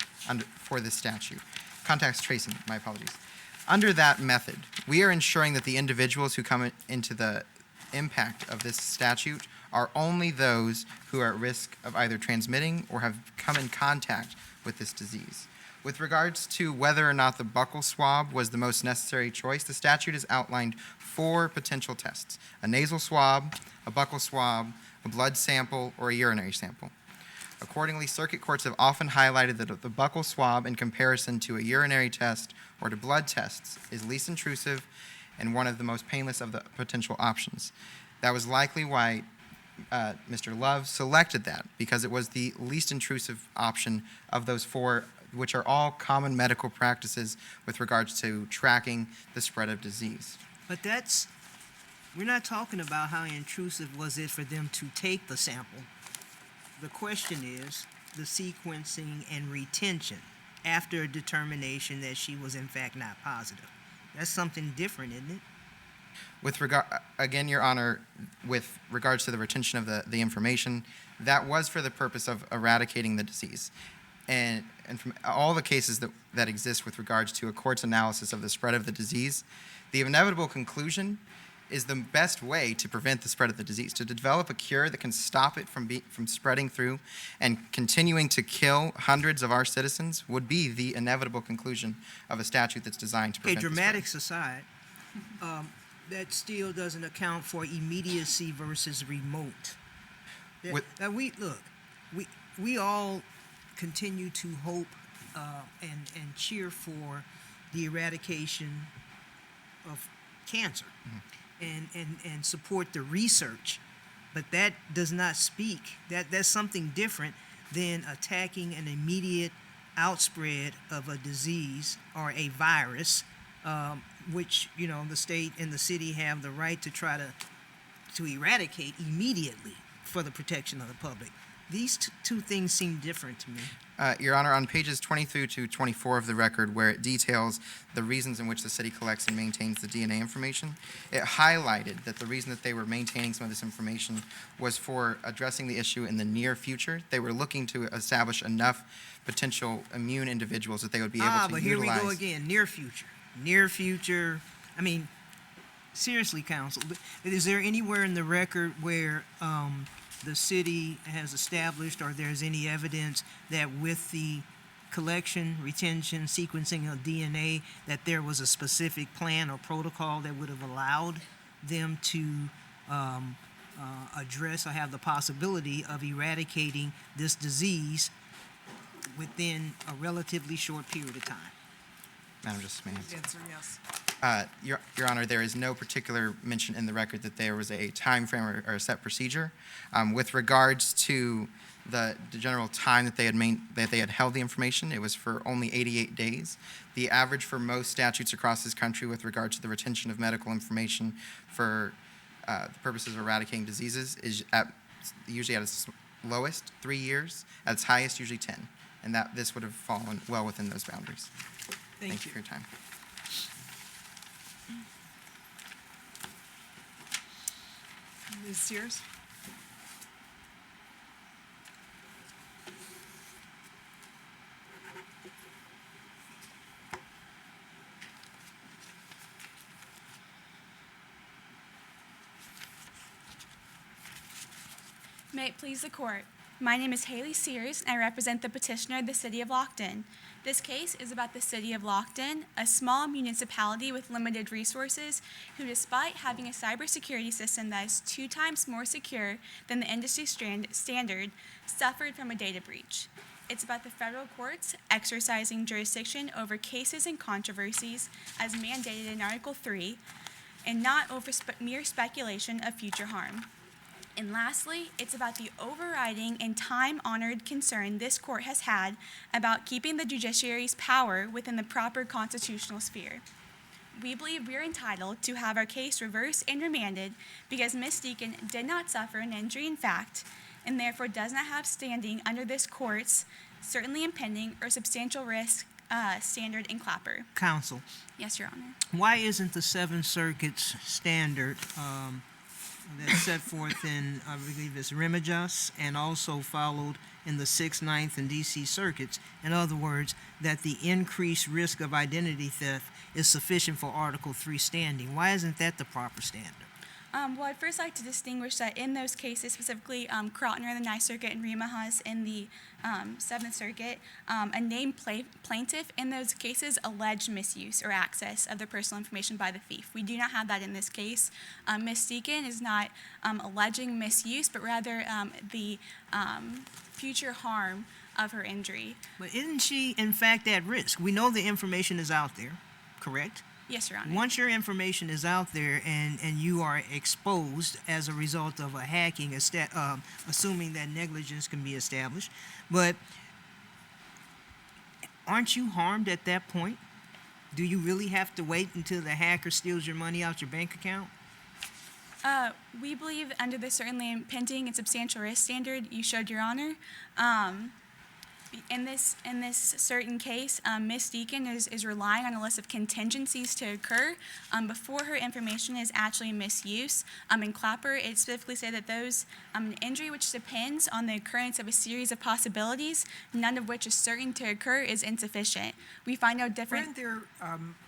S8: for this statute. contacts tracing, my apologies. Under that method, we are ensuring that the individuals who come into the impact of this statute are only those who are at risk of either transmitting or have come in contact with this disease. With regards to whether or not the buccal swab was the most necessary choice, the statute has outlined 4 potential tests: a nasal swab, a buccal swab, a blood sample, or a urinary sample. Accordingly, circuit courts have often highlighted that the buccal swab in comparison to a urinary test or to blood tests is least intrusive and one of the most painless of the potential options. That was likely why Mr. Love selected that, because it was the least intrusive option of those 4, which are all common medical practices with regards to tracking the spread of disease.
S10: But we're not talking about how intrusive was it for them to take the sample. The question is the sequencing and retention after a determination that she was in fact not positive. That's something different, isn't it?
S8: With regard, again, Your Honor, with regards to the retention of the information, that was for the purpose of eradicating the disease. And from all the cases that exist with regards to a court's analysis of the spread of the disease, the inevitable conclusion is the best way to prevent the spread of the disease. To develop a cure that can stop it from spreading through and continuing to kill hundreds of our citizens would be the inevitable conclusion of a statute that's designed to prevent the spread.
S10: Dramatics aside, that still doesn't account for immediacy versus remote. We all continue to hope and cheer for the eradication of cancer. And support the research, but that does not speak. That's something different than attacking an immediate outspread of a disease or a virus, which the state and the city have the right to try to eradicate immediately for the protection of the public. These two things seem different to me.
S8: Your Honor, on pages 23 to 24 of the record, where it details the reasons in which the city collects and maintains the DNA information, it highlighted that the reason that they were maintaining some of this information was for addressing the issue in the near future. They were looking to establish enough potential immune individuals that they would be able to
S10: but
S8: utilize.
S10: Here we go again, near future. Near future, I mean, seriously, counsel, is there anywhere in the record where the city has established, or there's any evidence that with the collection, retention, sequencing of DNA, that there was a specific plan or protocol that would have allowed them to address or have the possibility of eradicating this disease within a relatively short period of time?
S8: Madam Justice, may I answer?
S7: Answer yes.
S8: Your Honor, there is no particular mention in the record that there was a time frame or a set procedure. With regards to the general time that they had held the information, it was for only 88 days. The average for most statutes across this country with regard to the retention of medical information for the purposes of eradicating diseases is usually at its lowest 3 years, at its highest usually 10, and that this would have fallen well within those boundaries. Thank you for your time.
S7: Ms. Sears?
S14: May it please the court. My name is Haley Sears, and I represent the petitioner of the City of Lockton. This case is about the City of Lockton, a small municipality with limited resources who, despite having a cybersecurity system that is 2 times more secure than the industry standard, suffered from a data breach. It's about the federal courts exercising jurisdiction over cases and controversies as mandated in Article 3, and not over mere speculation of future harm. And lastly, it's about the overriding and time-honored concern this court has had about keeping the judiciary's power within the proper constitutional sphere. We believe we're entitled to have our case reversed and remanded because Ms. Deacon did not suffer an injury in fact, and therefore does not have standing under this court's certainly impending or substantial risk standard in Clapper.
S10: Counsel.
S14: Yes, Your Honor.
S10: Why isn't the Seventh Circuit's standard that's set forth in, I believe it's Remedios, and also followed in the 6th, 9th, and DC circuits. In other words, that the increased risk of identity theft is sufficient for Article 3 standing. Why isn't that the proper standard?
S14: Well, I'd first like to distinguish that in those cases, specifically Krautner in the Ninth Circuit and Rimahas in the Seventh Circuit, a named plaintiff in those cases alleged misuse or access of their personal information by the thief. We do not have that in this case. Ms. Deacon is not alleging misuse, but rather the future harm of her injury.
S10: But isn't she, in fact, at risk? We know the information is out there, correct?
S14: Yes, Your Honor.
S10: Once your information is out there and you are exposed as a result of a hacking, assuming that negligence can be established, but aren't you harmed at that point? Do you really have to wait until the hacker steals your money out your bank account?
S14: We believe under the certainly impending and substantial risk standard you showed, Your Honor. In this certain case, Ms. Deacon is relying on a list of contingencies to occur before her information is actually misuse. In Clapper, it specifically said that those an injury which depends on the occurrence of a series of possibilities, none of which is certain to occur, is insufficient. We find no different.
S7: Weren't there,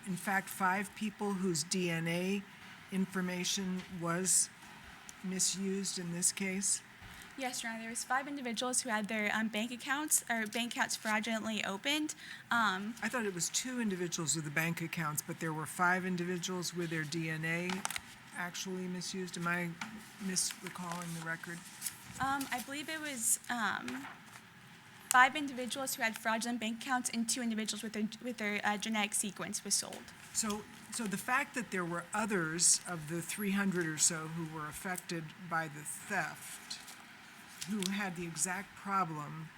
S7: in fact, 5 people whose DNA information was misused in this case?
S14: Yes, Your Honor. There was 5 individuals who had their bank accounts fraudulently opened.
S7: I thought it was 2 individuals with the bank accounts, but there were 5 individuals with their DNA actually misused. Am I misrecalling the record?
S14: I believe it was 5 individuals who had fraudulent bank accounts and 2 individuals with their genetic sequence was sold.
S7: So the fact that there were others of the 300 or so who were affected by the theft, who had the exact problem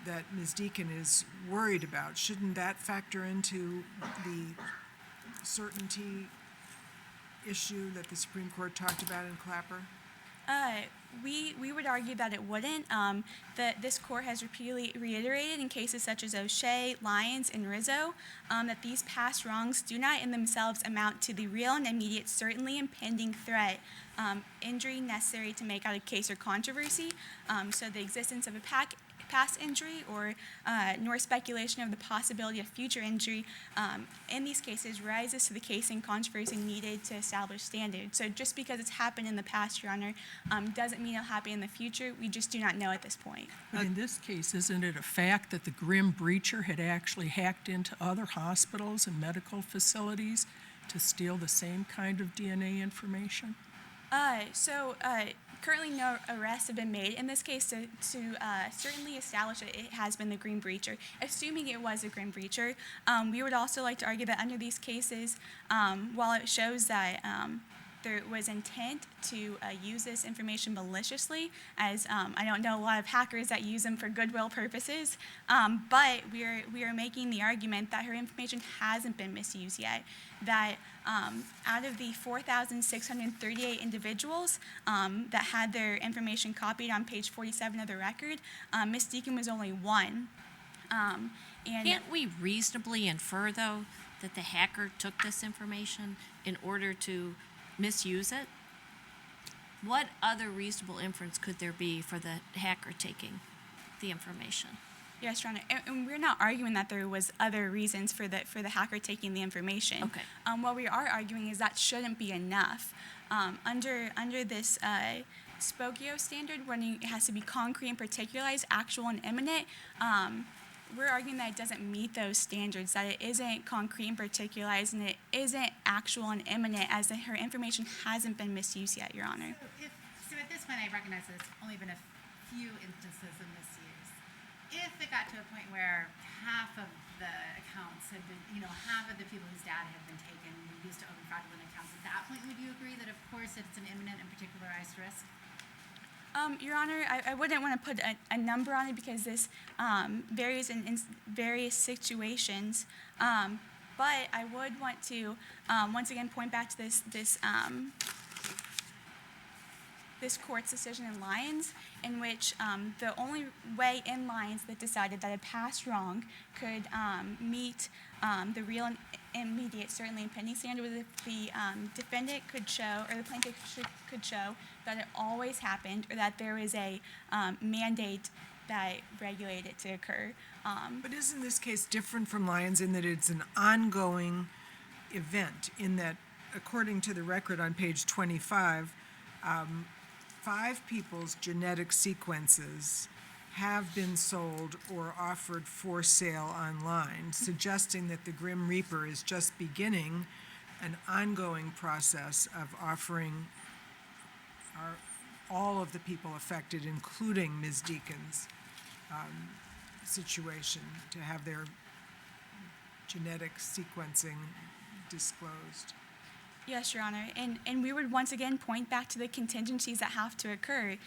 S7: that Ms. Deacon is worried about, shouldn't that factor into the certainty issue that the Supreme Court talked about in Clapper?
S14: We would argue that it wouldn't. That this court has repeatedly reiterated in cases such as O'Shea, Lyons, and Rizzo that these past wrongs do not in themselves amount to the real and immediate, certainly impending threat, injury necessary to make out a case or controversy. So the existence of a past injury or nor speculation of the possibility of future injury in these cases rises to the case and controversy needed to establish standards. So just because it's happened in the past, Your Honor, doesn't mean it'll happen in the future. We just do not know at this point.
S12: But in this case, isn't it a fact that the grim breacher had actually hacked into other hospitals and medical facilities to steal the same kind of DNA information?
S14: Currently no arrests have been made in this case to certainly establish that it has been the grim breacher. Assuming it was a grim breacher, we would also like to argue that under these cases, while it shows that there was intent to use this information maliciously, as I don't know a lot of hackers that use them for goodwill purposes, but we are making the argument that her information hasn't been misused yet, that out of the 4,638 individuals that had their information copied on page 47 of the record, Ms. Deacon was only one.
S9: Can't we reasonably infer, though, that the hacker took this information in order to misuse it? What other reasonable inference could there be for the hacker taking the information?
S14: Yes, Your Honor, and we're not arguing that there was other reasons for the hacker taking the information.
S9: Okay.
S14: What we are arguing is that shouldn't be enough. Under this Spokio standard, when it has to be concrete and particularized, actual and imminent, we're arguing that it doesn't meet those standards, that it isn't concrete and particularized, and it isn't actual and imminent, as her information hasn't been misused yet, Your Honor.
S11: So at this point, I recognize that it's only been a few instances of misuse. If it got to a point where half of the accounts had been, half of the people whose data had been taken and used to own fraudulent accounts, at that point, would you agree that, of course, it's an imminent and particularized risk?
S14: Your Honor, I wouldn't want to put a number on it because this varies in various situations. But I would want to once again point back to this court's decision in Lyons, in which the only way in Lyons that decided that a past wrong could meet the real and immediate, certainly impending standard, was if the defendant could show, or the plaintiff could show, that it always happened, or that there was a mandate that regulate it to occur.
S7: But isn't this case different from Lyons in that it's an ongoing event, in that, according to the record on page 25, 5 people's genetic sequences have been sold or offered for sale online, suggesting that the Grim Reaper is just beginning an ongoing process of offering all of the people affected, including Ms. Deacon's situation, to have their genetic sequencing disclosed.
S14: Yes, Your Honor, and we would once again point back to the contingencies that have to occur.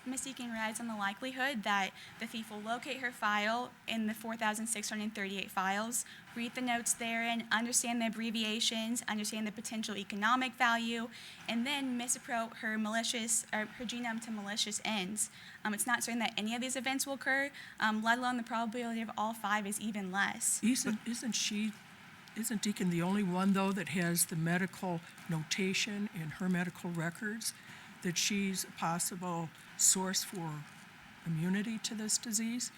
S14: Ms. Deacon relies on the likelihood that the thief will locate her file in the 4,638 files, read the notes therein, understand the abbreviations, understand the potential economic value, and then misappropriate her genome to malicious ends. It's not certain that any of these events will occur, let alone the probability of all 5 is even less.
S12: Isn't Deacon the only one, though, that has the medical notation in her medical records that she's a possible source for immunity to this disease?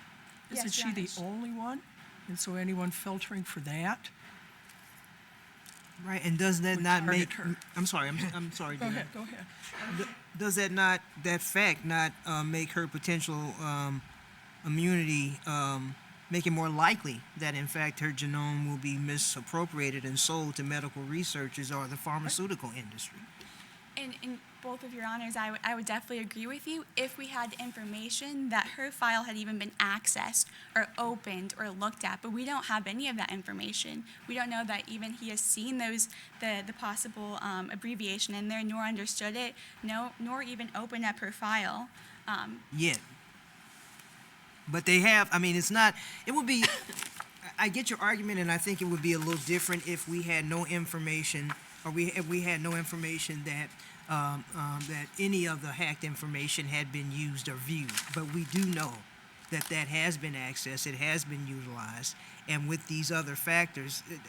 S14: Yes,
S12: Isn't she
S14: Your
S12: the
S14: Honor.
S12: only one? And so anyone filtering for that?
S10: Right, and does that
S12: would
S10: not
S12: target
S10: make,
S12: her.
S10: I'm sorry, I'm sorry,
S12: Go
S10: Jan.
S12: ahead, go ahead.
S10: Does that fact not make her potential immunity, make it more likely that in fact her genome will be misappropriated and sold to medical researchers or the pharmaceutical industry?
S14: In both of your honors, I would definitely agree with you if we had information that her file had even been accessed or opened or looked at, but we don't have any of that information. We don't know that even he has seen the possible abbreviation in there, nor understood it, nor even opened up her file.
S10: Yet. But they have, I mean, it's not, it would be, I get your argument, and I think it would be a little different if we had no information, or if we had no information that that any of the hacked information had been used or viewed. But we do know that that has been accessed, it has been utilized, and with these other factors, it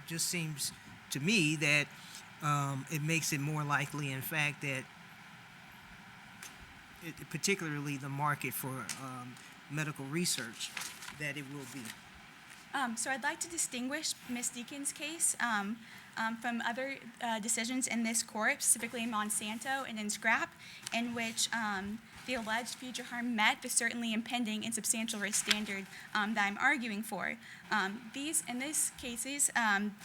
S10: just seems to me that it makes it more likely, in fact, that particularly the market for medical research, that it will be.
S14: So I'd like to distinguish Ms. Deacon's case from other decisions in this court, specifically in Monsanto and in Scrap, in which the alleged future harm met the certainly impending and substantial risk standard that I'm arguing for. In these cases,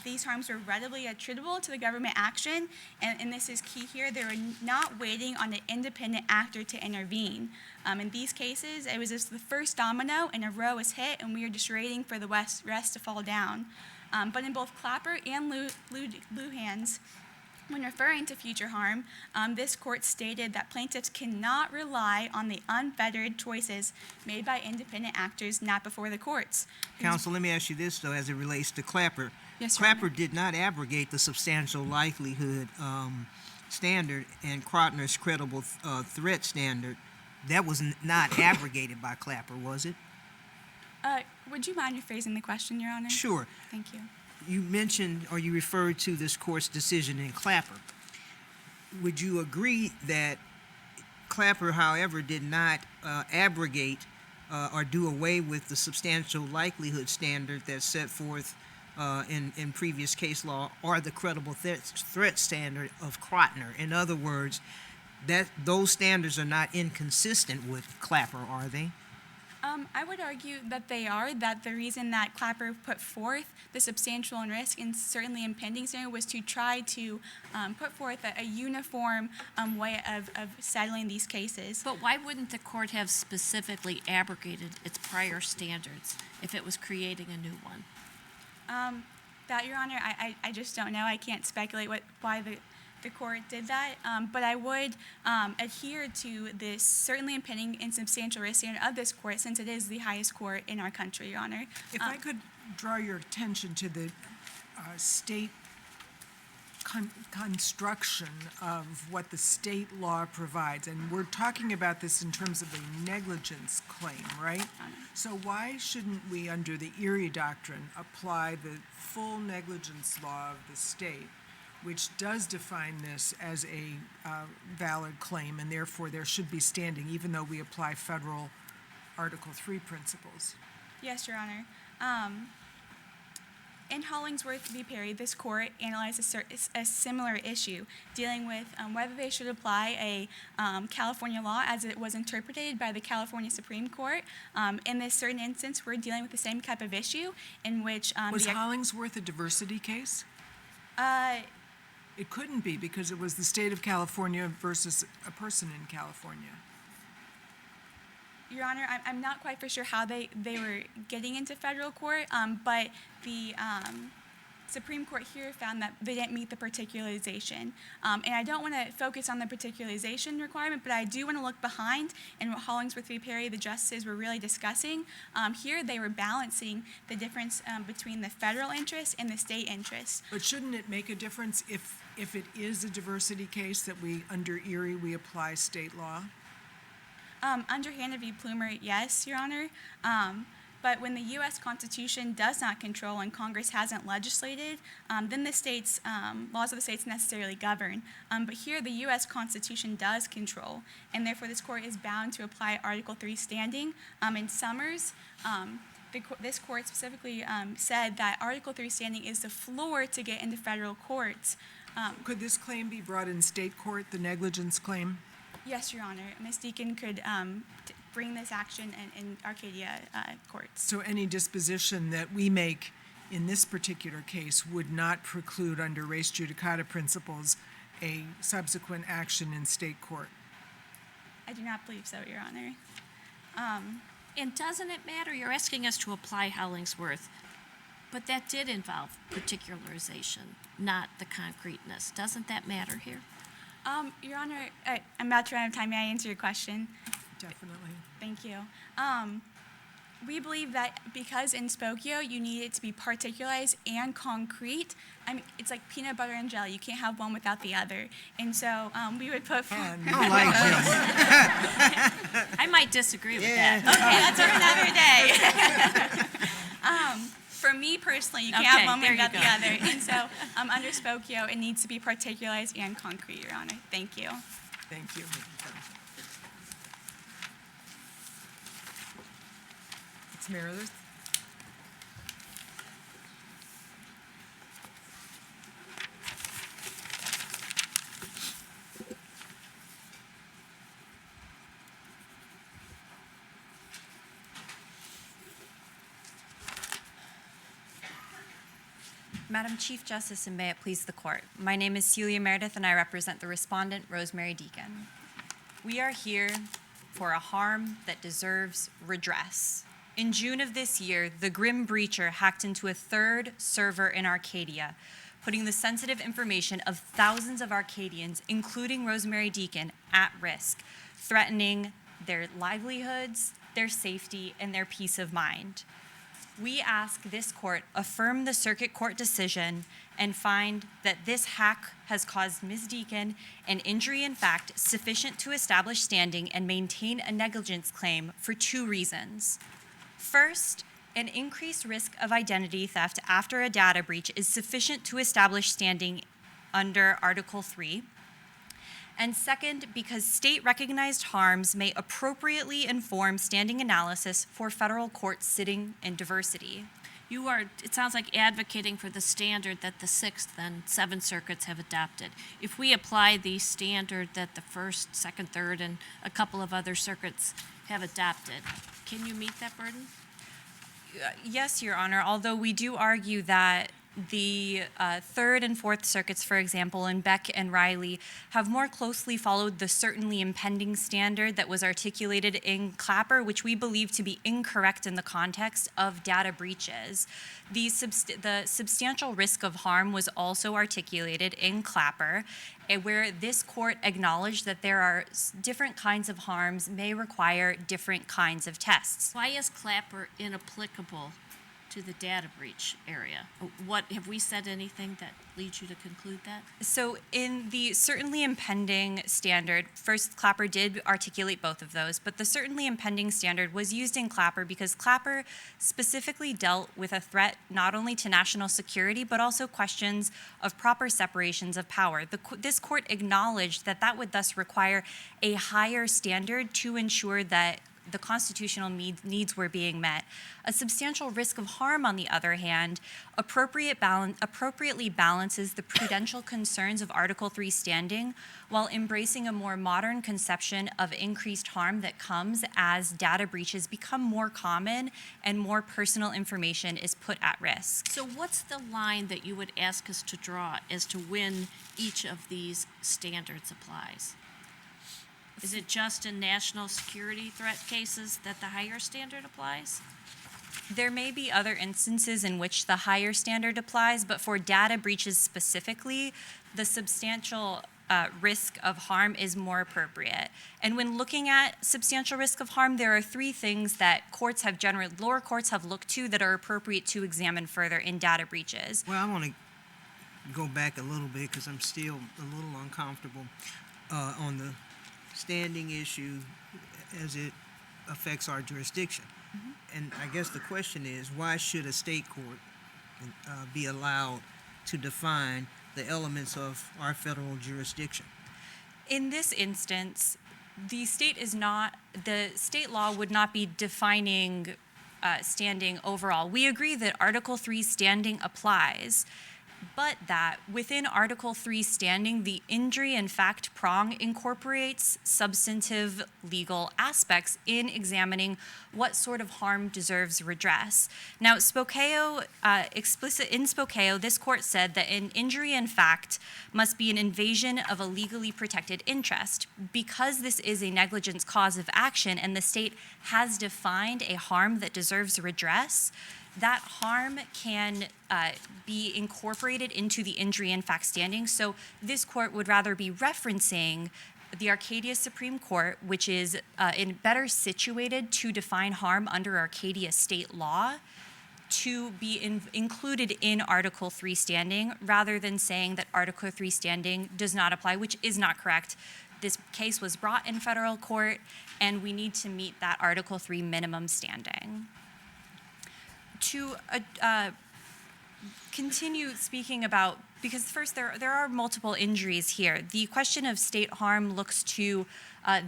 S14: these harms were readily attributable to the government action, and this is key here. They were not waiting on an independent actor to intervene. In these cases, it was just the first domino in a row was hit, and we were just waiting for the rest to fall down. But in both Clapper and Lujan's, when referring to future harm, this court stated that plaintiffs cannot rely on the unfettered choices made by independent actors not before the courts.
S10: Counsel, let me ask you this, though, as it relates to Clapper.
S14: Yes, Your
S10: Clapper
S14: Honor.
S10: did not abrogate the substantial likelihood standard and Krotner's credible threat standard. That was not abrogated by Clapper, was it?
S14: Would you mind rephrasing the question, Your Honor?
S10: Sure.
S14: Thank you.
S10: You mentioned, or you referred to this court's decision in Clapper. Would you agree that Clapper, however, did not abrogate or do away with the substantial likelihood standard that's set forth in previous case law, or the credible threat standard of Krotner? In other words, that those standards are not inconsistent with Clapper, are they?
S14: I would argue that they are, that the reason that Clapper put forth the substantial and risk and certainly impending standard was to try to put forth a uniform way of settling these cases.
S9: But why wouldn't the court have specifically abrogated its prior standards if it was creating a new one?
S14: That, Your Honor, I just don't know. I can't speculate why the court did that, but I would adhere to this certainly impending and substantial risk standard of this court, since it is the highest court in our country, Your Honor.
S7: If I could draw your attention to the state construction of what the state law provides, and we're talking about this in terms of a negligence claim, right? So why shouldn't we, under the Erie Doctrine, apply the full negligence law of the state, which does define this as a valid claim, and therefore there should be standing, even though we apply federal Article 3 principles.
S14: Yes, Your Honor. In Hollingsworth v. Perry, this court analyzed a similar issue, dealing with whether they should apply a California law as it was interpreted by the California Supreme Court. In this certain instance, we're dealing with the same type of issue in which...
S7: Was Hollingsworth a diversity case? It couldn't be because it was the state of California versus a person in California.
S14: Your Honor, I'm not quite for sure how they were getting into federal court, but the Supreme Court here found that they didn't meet the particularization. And I don't want to focus on the particularization requirement, but I do want to look behind and what Hollingsworth v. Perry, the justices, were really discussing. Here they were balancing the difference between the federal interest and the state interest.
S7: But shouldn't it make a difference if it is a diversity case that under Erie, we apply state law?
S14: Under Hannah v. Plumer, yes, Your Honor. But when the U.S. Constitution does not control and Congress hasn't legislated, then the states, laws of the states necessarily govern. But here the U.S. Constitution does control, and therefore this court is bound to apply Article 3 standing. In Summers, this court specifically said that Article 3 standing is the floor to get into federal courts.
S7: Could this claim be brought in state court, the negligence claim?
S14: Yes, Your Honor. Ms. Deacon could bring this action in Arcadia courts.
S7: So any disposition that we make in this particular case would not preclude under res judicata principles a subsequent action in state court?
S14: I do not believe so, Your Honor.
S9: And doesn't it matter? You're asking us to apply Hollingsworth, but that did involve particularization, not the concreteness. Doesn't that matter here?
S14: Your Honor, I'm about to run out of time. May I answer your question?
S7: Definitely.
S14: Thank you. We believe that because in Spokio you need it to be particularized and concrete. I mean, it's like peanut butter and jelly. You can't have one without the other. And so we would put...
S10: I like this.
S9: I might disagree with that.
S14: Okay, that's for another day. For me personally, you can't have one without the other. And so under Spokio, it needs to be particularized and concrete, Your Honor. Thank you.
S7: Thank you. Ms. Meredith?
S15: Madam Chief Justice, and may it please the court. My name is Celia Meredith, and I represent the respondent, Rosemary Deacon. We are here for a harm that deserves redress. In June of this year, the Grim Breacher hacked into a third server in Arcadia, putting the sensitive information of thousands of Arcadians, including Rosemary Deacon, at risk, threatening their livelihoods, their safety, and their peace of mind. We ask this court affirm the circuit court decision and find that this hack has caused Ms. Deacon an injury in fact sufficient to establish standing and maintain a negligence claim for two reasons. First, an increased risk of identity theft after a data breach is sufficient to establish standing under Article 3. And second, because state-recognized harms may appropriately inform standing analysis for federal courts sitting in diversity.
S9: You are, it sounds like, advocating for the standard that the Sixth and Seventh Circuits have adopted. If we apply the standard that the First, Second, Third, and a couple of other circuits have adopted, can you meet that burden?
S15: Yes, Your Honor, although we do argue that the Third and Fourth Circuits, for example, in Beck and Riley, have more closely followed the certainly impending standard that was articulated in Clapper, which we believe to be incorrect in the context of data breaches. The substantial risk of harm was also articulated in Clapper, where this court acknowledged that there are different kinds of harms may require different kinds of tests.
S9: Why is Clapper inapplicable to the data breach area? What, have we said anything that leads you to conclude that?
S15: So in the certainly impending standard, first Clapper did articulate both of those, but the certainly impending standard was used in Clapper because Clapper specifically dealt with a threat not only to national security, but also questions of proper separations of power. This court acknowledged that that would thus require a higher standard to ensure that the constitutional needs were being met. A substantial risk of harm, on the other hand, appropriately balances the prudential concerns of Article III standing while embracing a more modern conception of increased harm that comes as data breaches become more common and more personal information is put at risk.
S9: So what's the line that you would ask us to draw as to when each of these standards applies? Is it just in national security threat cases that the higher standard applies?
S15: There may be other instances in which the higher standard applies, but for data breaches specifically, the substantial risk of harm is more appropriate. And when looking at substantial risk of harm, there are three things that lower courts have looked to that are appropriate to examine further in data breaches.
S10: Well, I want to go back a little bit because I'm still a little uncomfortable on the standing issue as it affects our jurisdiction. And I guess the question is, why should a state court be allowed to define the elements of our federal jurisdiction?
S15: In this instance, the state law would not be defining standing overall. We agree that Article III standing applies, but that within Article III standing, the injury in fact prong incorporates substantive legal aspects in examining what sort of harm deserves redress. Now, in Spokeo, this court said that an injury in fact must be an invasion of a legally protected interest. Because this is a negligence cause of action and the state has defined a harm that deserves redress, that harm can be incorporated into the injury in fact standing. So this court would rather be referencing the Arcadia Supreme Court, which is better situated to define harm under Arcadia state law, to be included in Article III standing, rather than saying that Article III standing does not apply, which is not correct. This case was brought in federal court, and we need to meet that Article III minimum standing. To continue speaking about, because first there are multiple injuries here. The question of state harm looks to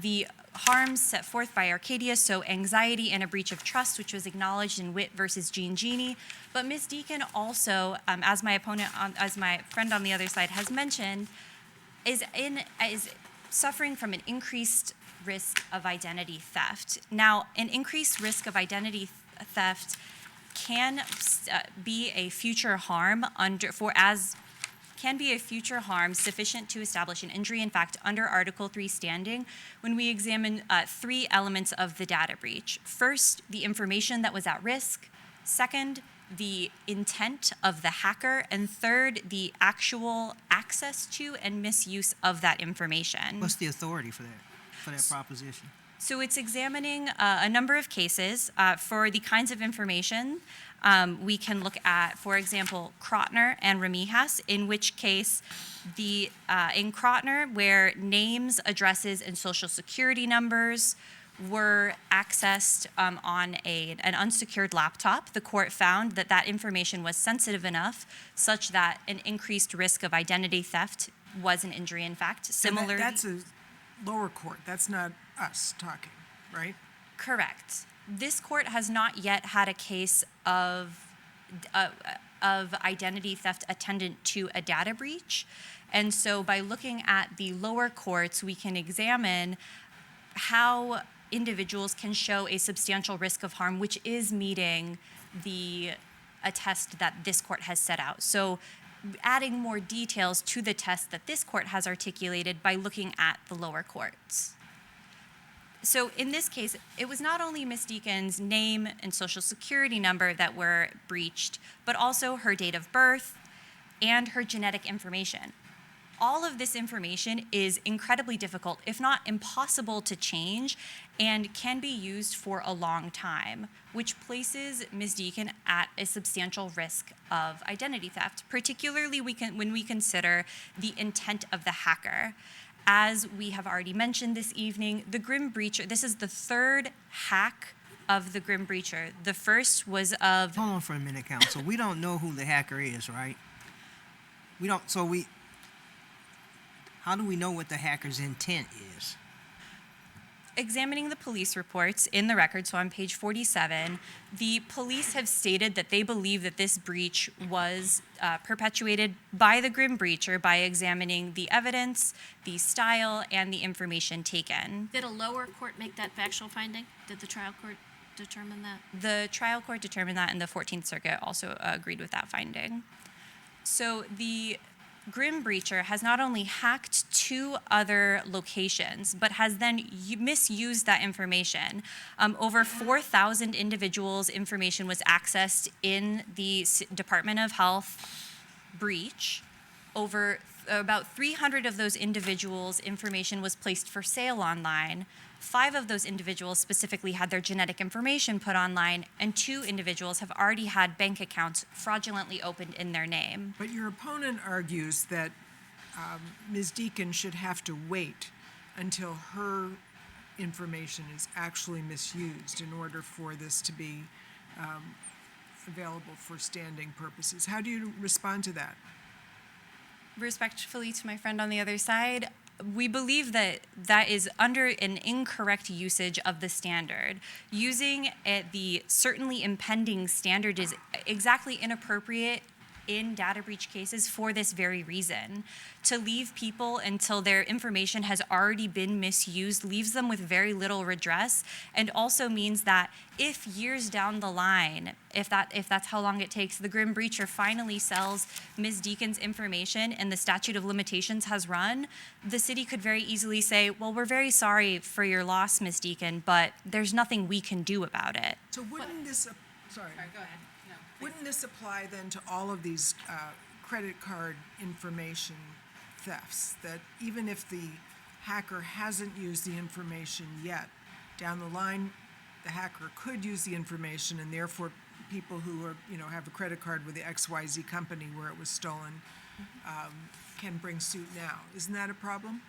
S15: the harms set forth by Arcadia, so anxiety and a breach of trust, which was acknowledged in Witt versus Jean Genie. But Ms. Deacon also, as my friend on the other side has mentioned, is suffering from an increased risk of identity theft. Now, an increased risk of identity theft can be a future harm sufficient to establish an injury in fact under Article III standing when we examine three elements of the data breach. First, the information that was at risk. Second, the intent of the hacker. And third, the actual access to and misuse of that information.
S10: What's the authority for that proposition?
S15: So it's examining a number of cases for the kinds of information. We can look at, for example, Krotner and Ramijas, in which case in Krotner, where names, addresses, and social security numbers were accessed on an unsecured laptop, the court found that that information was sensitive enough such that an increased risk of identity theft was an injury in fact. Similarly,
S7: that's a lower court. That's not us talking, right?
S15: Correct. This court has not yet had a case of identity theft attendant to a data breach. And so by looking at the lower courts, we can examine how individuals can show a substantial risk of harm, which is meeting a test that this court has set out. So adding more details to the test that this court has articulated by looking at the lower courts. So in this case, it was not only Ms. Deacon's name and social security number that were breached, but also her date of birth and her genetic information. All of this information is incredibly difficult, if not impossible to change, and can be used for a long time, which places Ms. Deacon at a substantial risk of identity theft, particularly when we consider the intent of the hacker. As we have already mentioned this evening, the Grim Breacher, this is the third hack of the Grim Breacher. The first was of...
S10: Hold on for a minute, counsel. We don't know who the hacker is, right? How do we know what the hacker's intent is?
S15: Examining the police reports in the record, so on page 47, the police have stated that they believe that this breach was perpetuated by the grim breacher by examining the evidence, the style, and the information taken.
S9: Did a lower court make that factual finding? Did the trial court determine that?
S15: The trial court determined that, and the 14th Circuit also agreed with that finding. So the grim breacher has not only hacked 2 other locations, but has then misused that information. Over 4,000 individuals' information was accessed in the Department of Health breach. Over about 300 of those individuals' information was placed for sale online. 5 of those individuals specifically had their genetic information put online, and 2 individuals have already had bank accounts fraudulently opened in their name.
S7: But your opponent argues that Ms. Deacon should have to wait until her information is actually misused in order for this to be available for standing purposes. How do you respond to that?
S15: Respectfully to my friend on the other side, we believe that that is under an incorrect usage of the standard. Using the certainly impending standard is exactly inappropriate in data breach cases for this very reason. To leave people until their information has already been misused leaves them with very little redress, and also means that if years down the line, if that's how long it takes, the grim breacher finally sells Ms. Deacon's information and the statute of limitations has run, the city could very easily say, well, we're very sorry for your loss, Ms. Deacon, but there's nothing we can do about it.
S7: So wouldn't this,
S11: Sorry, go ahead. No,
S7: wouldn't this apply then to all of these credit card information thefts? That even if the hacker hasn't used the information yet, down the line, the hacker could use the information, and therefore people who are, have a credit card with the XYZ company where it was stolen can bring suit now. Isn't that a problem?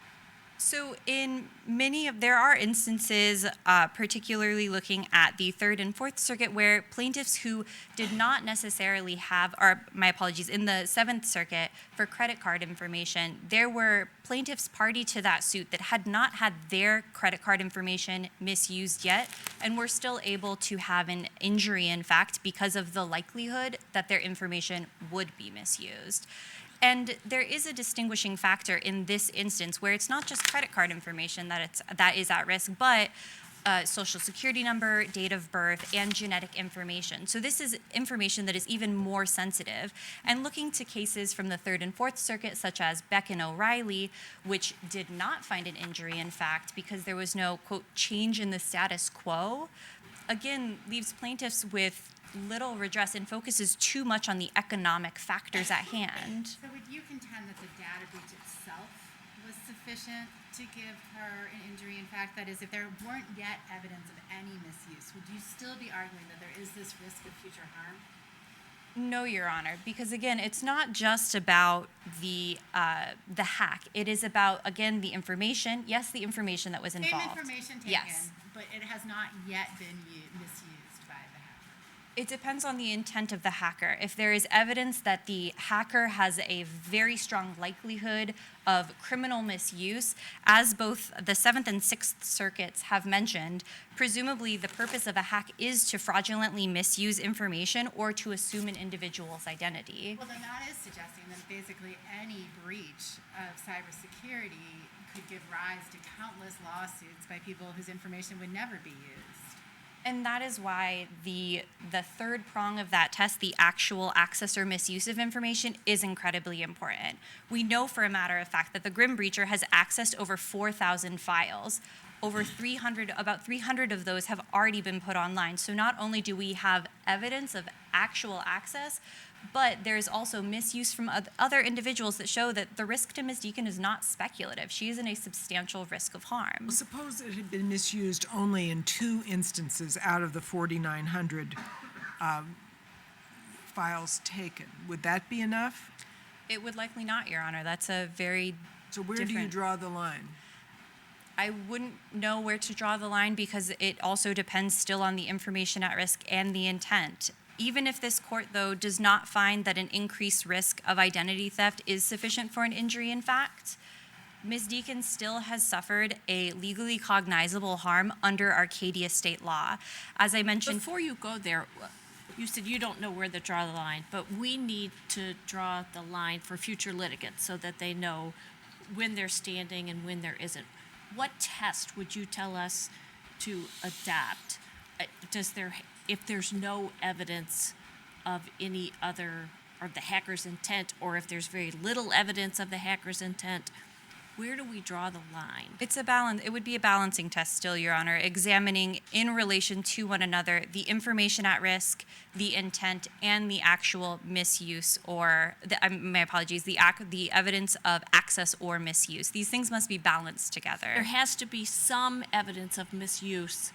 S15: So there are instances, particularly looking at the Third and Fourth Circuit, where plaintiffs who did not necessarily have, or my apologies, in the Seventh Circuit for credit card information, there were plaintiffs party to that suit that had not had their credit card information misused yet, and were still able to have an injury in fact because of the likelihood that their information would be misused. And there is a distinguishing factor in this instance where it's not just credit card information that is at risk, but social security number, date of birth, and genetic information. So this is information that is even more sensitive. And looking to cases from the Third and Fourth Circuit, such as Beck and O'Reilly, which did not find an injury in fact because there was no, quote, change in the status quo, again, leaves plaintiffs with little redress and focuses too much on the economic factors at hand.
S11: So would you contend that the data breach itself was sufficient to give her an injury in fact? That is, if there weren't yet evidence of any misuse, would you still be arguing that there is this risk of future harm?
S15: No, Your Honor, because again, it's not just about the hack. It is about, again, the information. Yes, the information that was involved.
S11: Same information taken,
S15: yes,
S11: but it has not yet been misused by the hacker.
S15: It depends on the intent of the hacker. If there is evidence that the hacker has a very strong likelihood of criminal misuse, as both the Seventh and Sixth Circuits have mentioned, presumably the purpose of a hack is to fraudulently misuse information or to assume an individual's identity.
S11: Well, then that is suggesting that basically any breach of cybersecurity could give rise to countless lawsuits by people whose information would never be used.
S15: And that is why the third prong of that test, the actual access or misuse of information, is incredibly important. We know for a matter of fact that the grim breacher has accessed over 4,000 files. About 300 of those have already been put online. So not only do we have evidence of actual access, but there's also misuse from other individuals that show that the risk to Ms. Deacon is not speculative. She is in a substantial risk of harm.
S7: Well, suppose it had been misused only in 2 instances out of the 4,900 files taken. Would that be enough?
S15: It would likely not, Your Honor. That's a very
S7: So where do you draw the line?
S15: I wouldn't know where to draw the line because it also depends still on the information at risk and the intent. Even if this court, though, does not find that an increased risk of identity theft is sufficient for an injury in fact, Ms. Deacon still has suffered a legally cognizable harm under Arcadia state law. As I mentioned,
S9: Before you go there, you said you don't know where to draw the line, but we need to draw the line for future litigants so that they know when they're standing and when there isn't. What test would you tell us to adapt? If there's no evidence of any other, or the hacker's intent, or if there's very little evidence of the hacker's intent, where do we draw the line?
S15: it's a balance. It would be a balancing test still, Your Honor, examining in relation to one another the information at risk, the intent, and the actual misuse or, my apologies, the evidence of access or misuse. These things must be balanced together.
S9: There has to be some evidence of misuse.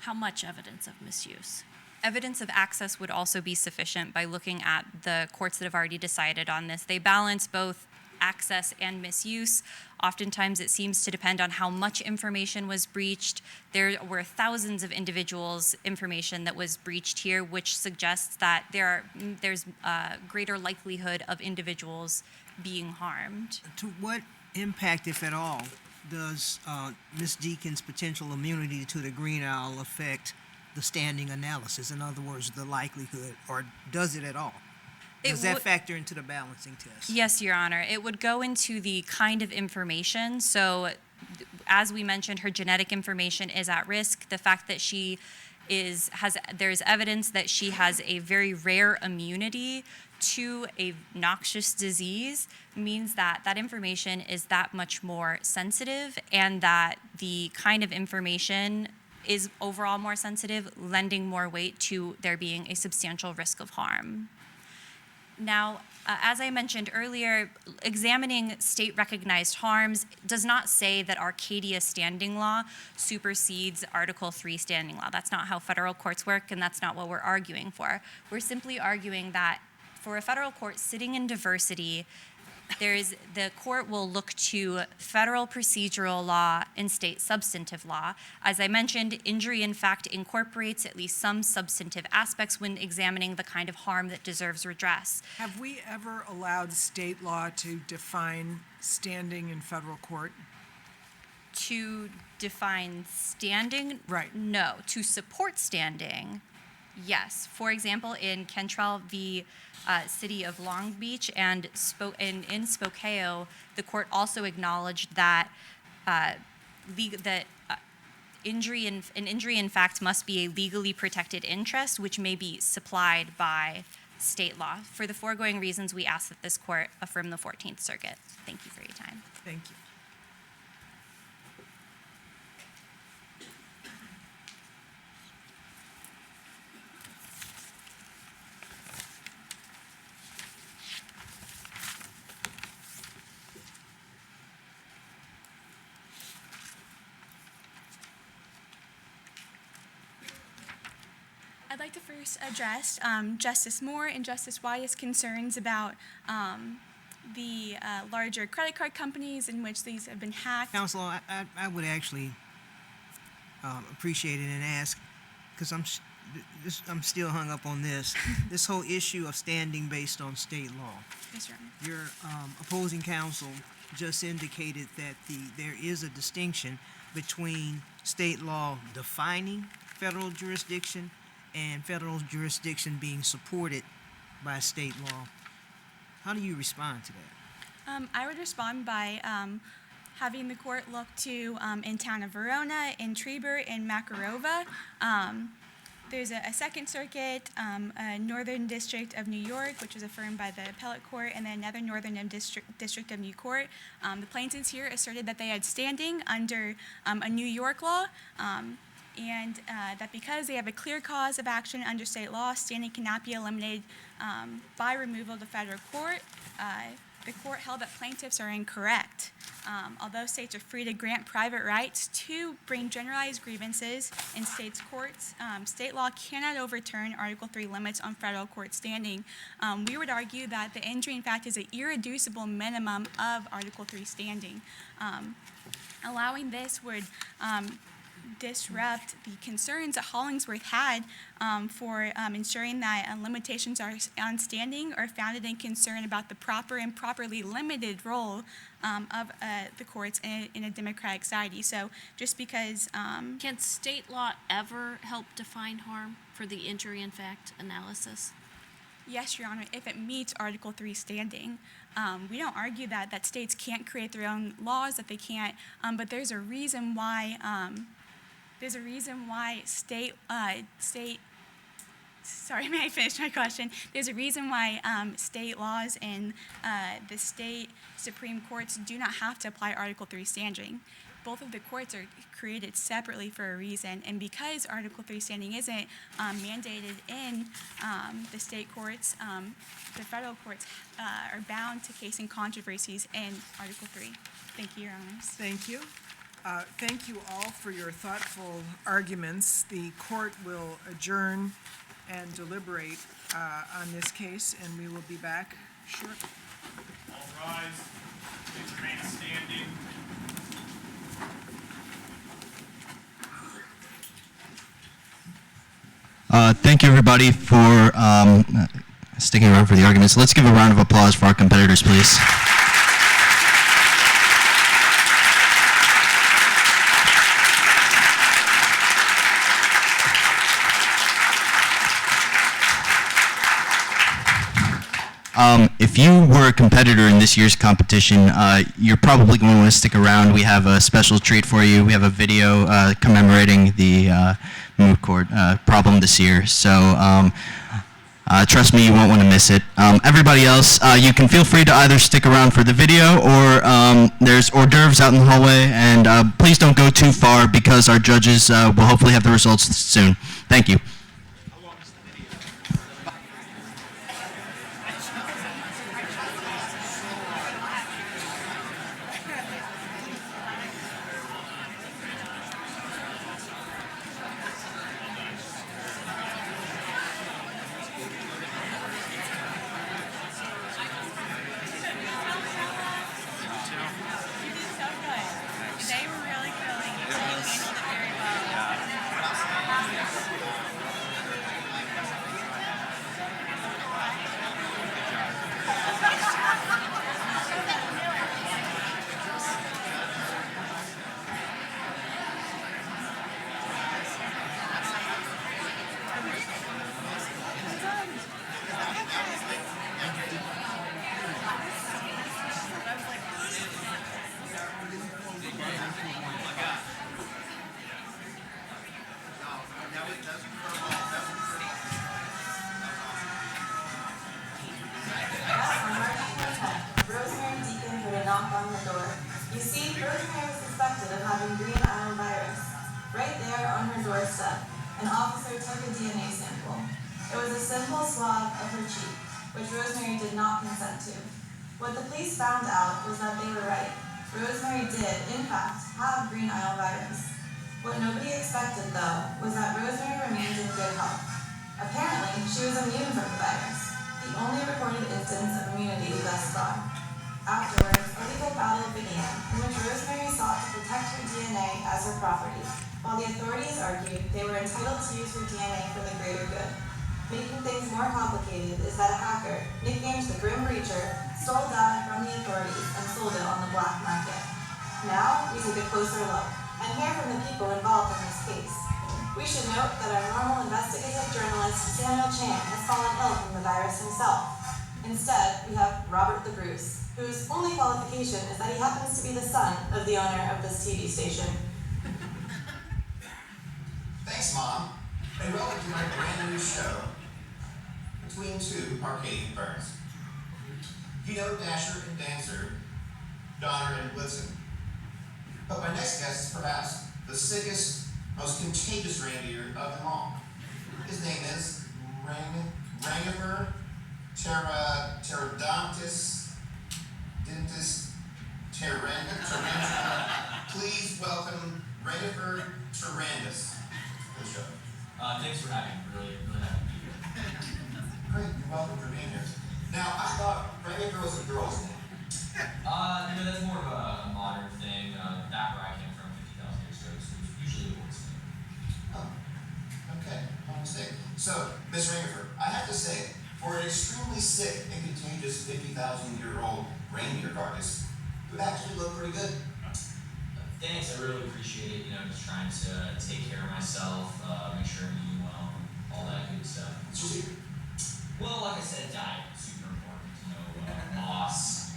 S9: How much evidence of misuse?
S15: Evidence of access would also be sufficient by looking at the courts that have already decided on this. They balance both access and misuse. Oftentimes it seems to depend on how much information was breached. There were thousands of individuals' information that was breached here, which suggests that there's a greater likelihood of individuals being harmed.
S10: To what impact, if at all, does Ms. Deacon's potential immunity to the Green Owl affect the standing analysis? In other words, the likelihood, or does it at all? Does that factor into the balancing test?
S15: Yes, Your Honor. It would go into the kind of information. So, as we mentioned, her genetic information is at risk. The fact that there's evidence that she has a very rare immunity to a noxious disease means that that information is that much more sensitive, and that the kind of information is overall more sensitive, lending more weight to there being a substantial risk of harm. Now, as I mentioned earlier, examining state-recognized harms does not say that Arcadia standing law supersedes Article 3 standing law. That's not how federal courts work, and that's not what we're arguing for. We're simply arguing that for a federal court sitting in diversity, the court will look to federal procedural law and state substantive law. As I mentioned, injury in fact incorporates at least some substantive aspects when examining the kind of harm that deserves redress.
S7: Have we ever allowed state law to define standing in federal court?
S15: To define standing?
S7: Right.
S15: No. To support standing, yes. For example, in Cantrell v. City of Long Beach and in Spokane, the court also acknowledged that injury in fact must be a legally protected interest, which may be supplied by state law. For the foregoing reasons, we ask that this court affirm the 14th Circuit. Thank you for your time.
S7: Thank you.
S14: I'd like to first address Justice Moore and Justice Wyeth's concerns about the larger credit card companies in which these have been hacked.
S10: Counsel, I would actually appreciate it and ask, because I'm still hung up on this whole issue of standing based on state law.
S14: Yes, Your Honor.
S10: Your opposing counsel just indicated that there is a distinction between state law defining federal jurisdiction and federal jurisdiction being supported by state law. How do you respond to that?
S14: I would respond by having the court look to in town of Verona, in Trebur, in Makarova. There's a Second Circuit, a Northern District of New York, which was affirmed by the appellate court, and then another Northern District of New York. The plaintiffs here asserted that they had standing under a New York law, and that because they have a clear cause of action under state law, standing cannot be eliminated by removal to federal court. The court held that plaintiffs are incorrect. Although states are free to grant private rights to bring generalized grievances in states' courts, state law cannot overturn Article 3 limits on federal court standing. We would argue that the injury, in fact, is an irreducible minimum of Article 3 standing. Allowing this would disrupt the concerns that Hollingsworth had for ensuring that limitations are on standing are founded in concern about the proper and properly limited role of the courts in a democratic society. So just because...
S9: Can state law ever help define harm for the injury in fact analysis?
S14: Yes, Your Honor, if it meets Article 3 standing. We don't argue that states can't create their own laws, that they can't, but there's a reason why sorry, may I finish my question? There's a reason why state laws and the state Supreme Courts do not have to apply Article 3 standing. Both of the courts are created separately for a reason, and because Article 3 standing isn't mandated in the state courts, the federal courts are bound to casing controversies in Article 3. Thank you, Your Honors.
S7: Thank you. Thank you all for your thoughtful arguments. The court will adjourn and deliberate on this case, and we will be back shortly.
S6: All rise. Please remain standing.
S2: Thank you, everybody, for sticking around for the arguments. Let's give a round of applause for our competitors, please. If you were a competitor in this year's competition, you're probably going to want to stick around. We have a special treat for you. We have a video commemorating the moot court problem this year. So trust me, you won't want to miss it. Everybody else, you can feel free to either stick around for the video or there's hors d'oeuvres out in the hallway. And please don't go too far because our judges will hopefully have the results soon. Thank you.
S16: An officer took a DNA sample. It was a simple swab of her cheek, which Rosemary did not consent to. What the police found out was that they were right. Rosemary did, in fact, have green isle virus. What nobody expected, though, was that Rosemary remained in good health. Apparently, she was immune from the virus, the only recorded instance of immunity thus far. Afterwards, a legal battle began, in which Rosemary sought to protect her DNA as her property, while the authorities argued they were entitled to use her DNA for the greater good. Making things more complicated is that a hacker, nicknamed the Grim Reacher, stole data from the authorities and sold it on the black market. Now, we take a closer look and hear from the people involved in this case. We should note that our normal investigative journalist, Samuel Chan, has fallen ill from the virus himself. Instead, we have Robert the Bruce, whose only qualification is that he happens to be the son of the owner of this TV station.
S17: Thanks, Mom. And welcome to my brand new show, Between Two Arcadian Ferns. You know Dasher and Dancer, Donner and Blitzen. But my next guest is perhaps the sickest, most contagious reindeer of them all. His name is Rangifer Pterodontis Dentis Tarantula. Please welcome Rangifer Pterodontis to the show.
S18: Thanks for having me. Really happy to be here.
S17: Great, you're welcome for being here. Now, I thought Rangifer was a girl's name.
S18: That's more of a modern thing. Back where I came from 50,000 years ago, so it was usually a boy's
S17: Ms. Rainford, I have to say, for an extremely sick and contagious 50,000-year-old reindeer carcass, you actually look pretty good.
S19: Thanks, I really appreciate it. Just trying to take care of myself, make sure I'm eating well, all that good stuff.
S17: What's your secret?
S19: Well, like I said, diet, super important. Moss,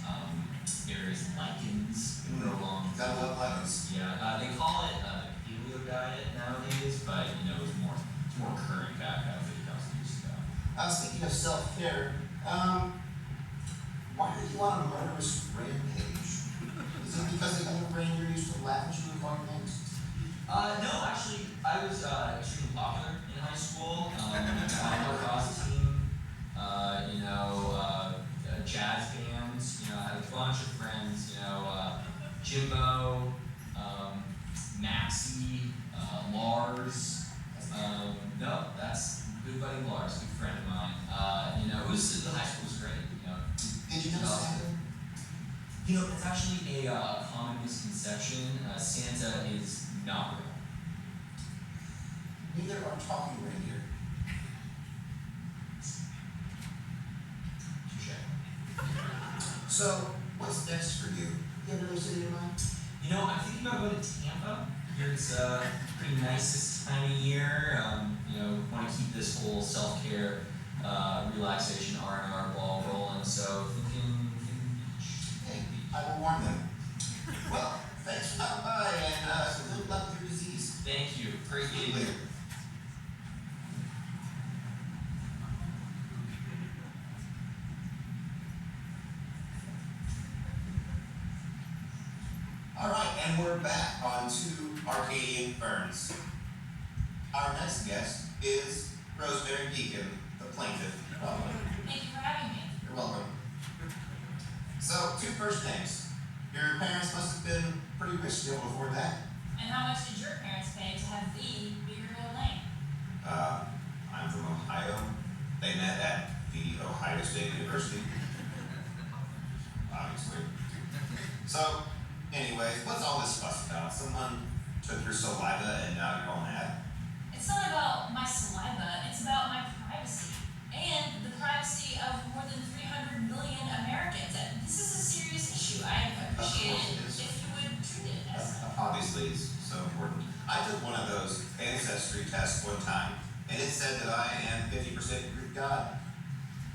S19: various lichens that grow along.
S17: Gotta love lichens.
S19: Yeah, they call it the paleo diet nowadays, but it's more current back 50,000 years ago.
S17: Speaking of self-care, why did you want a murderous rampage? Is it because the young reindeer used to laugh at you with hard names?
S19: No, actually, I was extremely popular in high school. I had a lacrosse team, jazz bands. I had a bunch of friends. Jimbo, Maxie, Lars. No, that's good buddy Lars, good friend of mine. The high school was great.
S17: Did you know Santa?
S19: It's actually a common misconception. Santa is not real.
S17: Neither are talking reindeer.
S19: Touche.
S17: So, what's next for you? You have another city in mind?
S19: I'm thinking about going to Tampa. It's pretty nice this time of year. Want to keep this whole self-care, relaxation, R&R ball rolling. So thinking beach.
S17: Hey, I will warn them. Well, thanks for stopping by, and good luck with your disease.
S19: Thank you. Great meeting you.
S17: All right, and we're back on to Arcadian Ferns. Our next guest is Rosemary Deacon, the plaintiff. Welcome.
S4: Thank you for having me.
S17: You're welcome. So, two first names. Your parents must have been pretty rich to be able to afford that.
S4: And how much did your parents pay to have the be your middle name?
S17: I'm from Ohio. They met at the Ohio State University. Obviously. So, anyways, what's all this fuss about? Someone took your saliva and now you're all mad?
S4: It's not about my saliva, it's about my privacy. And the privacy of more than 300 million Americans. This is a serious issue. I appreciate it if you would treat it as such.
S17: Obviously, it's so important. I took one of those ancestry tests one time, and it said that I am 50% Greek god.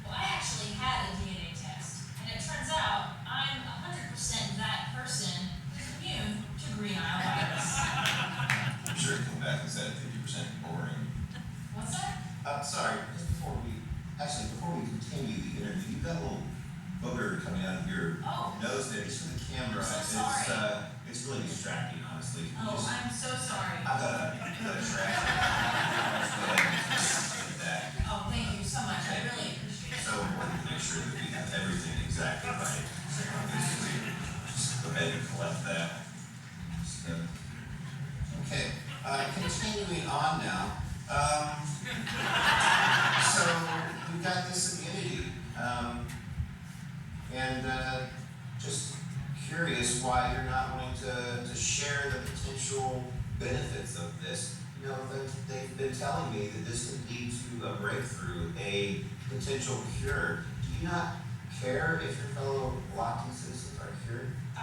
S4: Well, I actually had a DNA test, and it turns out I'm 100% that person who's immune to green isle virus.
S17: I'm sure it came back and said 50% boring.
S4: What's that?
S17: Sorry, just before we continue the interview, you've got a little booger coming out of your nose there, just for the camera.
S4: I'm so sorry.
S17: It's really distracting, honestly.
S4: I'm so sorry.
S17: I've got a trash.
S4: Oh, thank you so much. I really appreciate it.
S17: It's so important to make sure that we have everything exactly right. Just go ahead and collect that. Okay, continuing on now. So we've got this immunity, and just curious why you're not willing to share the potential benefits of this. They've been telling me that this could lead to a breakthrough, a potential cure. Do you not care if your fellow Lockton citizens are cured?
S4: I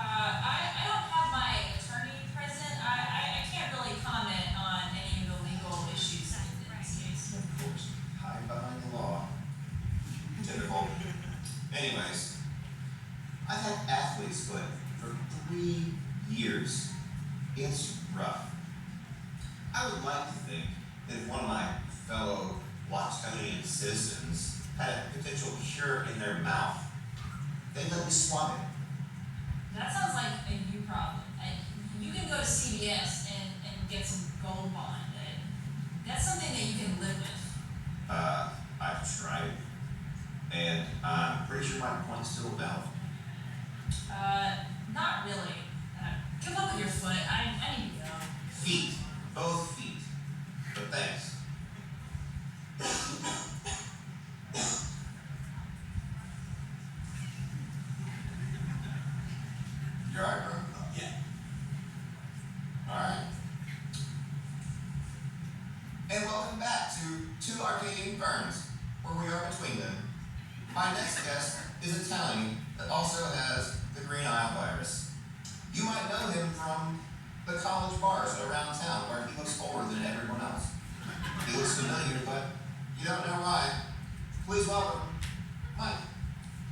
S4: don't have my attorney present. I can't really comment on any of the legal issues in this case.
S17: Of course, hide behind the law. Typical. Anyways, I've had athletes foot for 3 years. It's rough. I would like to think that if one of my fellow Wachtonian citizens had a potential cure in their mouth, they'd let me swab it.
S4: That sounds like a you problem. You can go to CVS and get some Gold Bond. That's something that you can live with.
S17: I've tried, and I'm pretty sure my point's still valid.
S4: Not really. Good luck with your foot. I need to go.
S17: Feet. Both feet. But thanks. You're alright, bro? Yeah. Alright. And welcome back to to two arcading ferns, where we are between them. My next guest is Italian that also has the green eye virus. You might know him from the college bars around town where he looks older than everyone else. He looks familiar, but you don't know why. Please welcome Mike.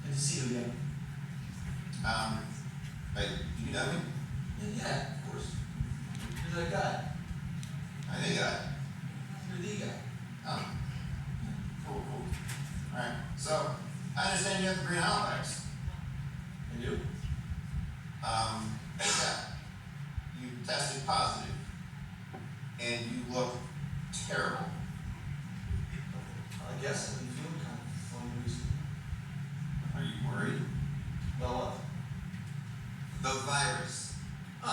S19: Good to see you again.
S17: Wait, do you know me?
S19: Yeah, of course. You're that guy.
S17: I think
S19: You're the guy.
S17: Oh. Cool. Alright, so I understand you have the green eye virus.
S19: I do.
S17: Yeah. You tested positive. And you look terrible.
S19: I guess I've been feeling kind of funny recently.
S17: Are you worried?
S19: About what?
S17: The virus.
S19: No,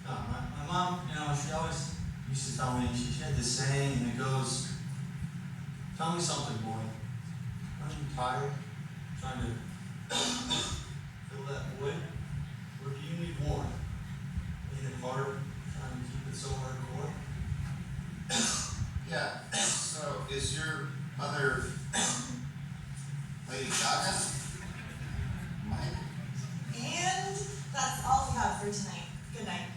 S19: my mom, she always used to tell me, she had this saying, and it goes, tell me something, boy. Aren't you tired? Trying to fill that void? Or do you need more? Leaning hard, trying to keep it so hardcore?
S17: Yeah, so is your mother Lady Gaga? Mike?
S16: And that's all we have for tonight. Good night.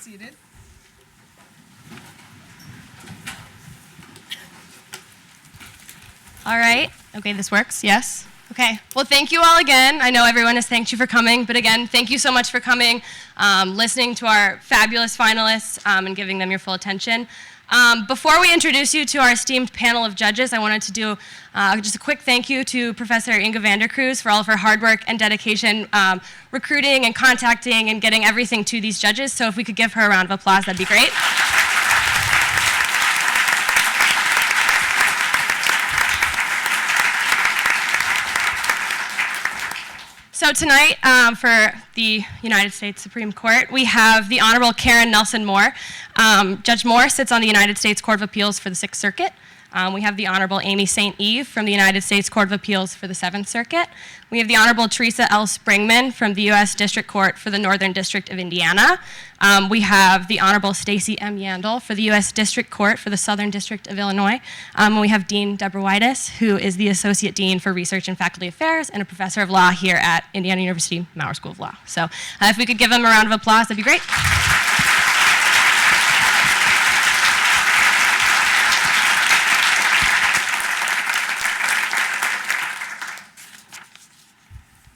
S7: seated.
S20: All right. Okay, this works. Yes. Okay. Well, thank you all again. I know everyone has thanked you for coming, but again, thank you so much for coming, listening to our fabulous finalists, and giving them your full attention. Before we introduce you to our esteemed panel of judges, I wanted to do just a quick thank you to Professor Inga Vandercruz for all of her hard work and dedication recruiting and contacting and getting everything to these judges. So if we could give her a round of applause, that'd be great. So tonight, for the United States Supreme Court, we have the Honorable Karen Nelson Moore. Judge Moore sits on the United States Court of Appeals for the Sixth Circuit. We have the Honorable Amy St. Eve from the United States Court of Appeals for the Seventh Circuit. We have the Honorable Teresa L. Springman from the U.S. District Court for the Northern District of Indiana. We have the Honorable Stacey M. Yandel for the U.S. District Court for the Southern District of Illinois. We have Dean Deborah Whitus, who is the Associate Dean for Research and Faculty Affairs and a Professor of Law here at Indiana University Maurer School of Law. So if we could give them a round of applause, that'd be great.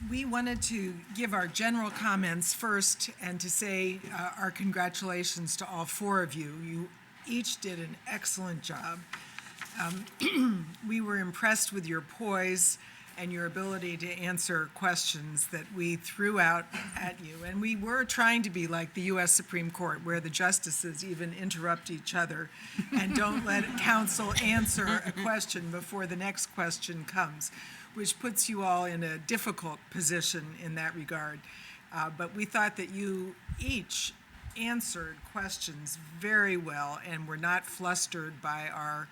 S7: We wanted to give our general comments first and to say our congratulations to all four of you. You each did an excellent job. We were impressed with your poise and your ability to answer questions that we threw out at you. And we were trying to be like the U.S. Supreme Court, where the justices even interrupt each other and don't let counsel answer a question before the next question comes, which puts you all in a difficult position in that regard. But we thought that you each answered questions very well and were not flustered by our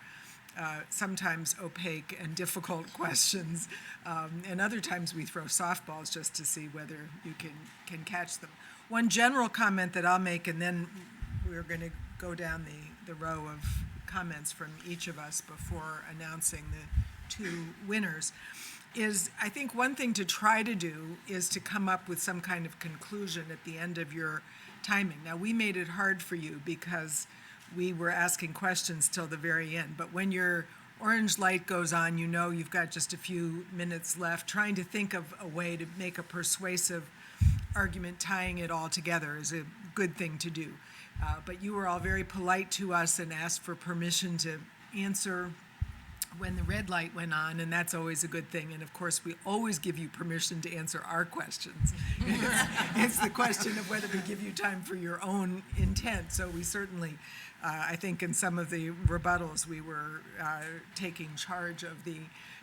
S7: sometimes opaque and difficult questions. And other times we throw softballs just to see whether you can catch them. One general comment that I'll make, and then we're going to go down the row of comments from each of us before announcing the two winners, is I think one thing to try to do is to come up with some kind of conclusion at the end of your timing. Now, we made it hard for you because we were asking questions till the very end, but when your orange light goes on, you know you've got just a few minutes left. Trying to think of a way to make a persuasive argument, tying it all together is a good thing to do. But you were all very polite to us and asked for permission to answer when the red light went on, and that's always a good thing. And of course, we always give you permission to answer our questions. It's the question of whether we give you time for your own intent. So we certainly, I think in some of the rebuttals, we were taking charge of the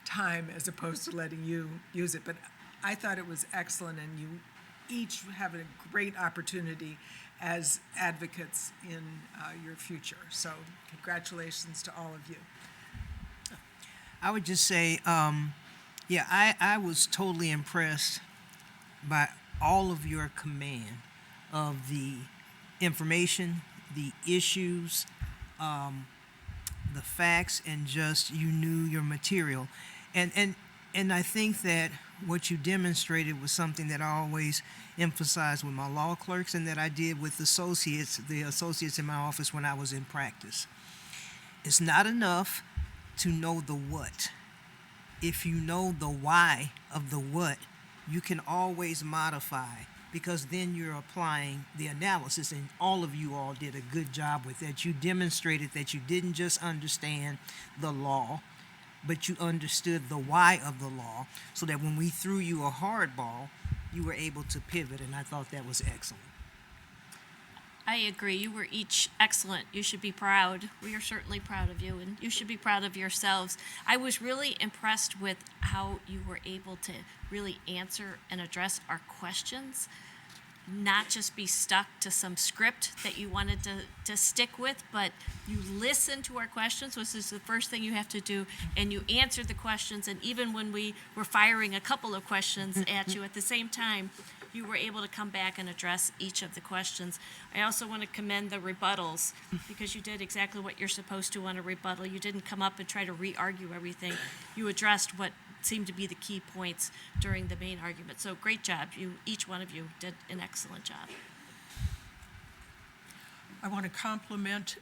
S7: time as opposed to letting you use it. But I thought it was excellent, and you each have a great opportunity as advocates in your future. So congratulations to all of you.
S10: I would just say, I was totally impressed by all of your command of the information, the issues, the facts, and just you knew your material. And I think that what you demonstrated was something that I always emphasized with my law clerks and that I did with the associates in my office when I was in practice. It's not enough to know the what. If you know the why of the what, you can always modify, because then you're applying the analysis, and all of you all did a good job with that. You demonstrated that you didn't just understand the law, but you understood the why of the law, so that when we threw you a hard ball, you were able to pivot, and I thought that was excellent.
S9: I agree. You were each excellent. You should be proud. We are certainly proud of you, and you should be proud of yourselves. I was really impressed with how you were able to really answer and address our questions, not just be stuck to some script that you wanted to stick with, but you listened to our questions, which is the first thing you have to do, and you answered the questions. And even when we were firing a couple of questions at you at the same time, you were able to come back and address each of the questions. I also want to commend the rebuttals, because you did exactly what you're supposed to on a rebuttal. You didn't come up and try to re-argue everything. You addressed what seemed to be the key points during the main argument. So great job. Each one of you did an excellent job.
S12: I want to compliment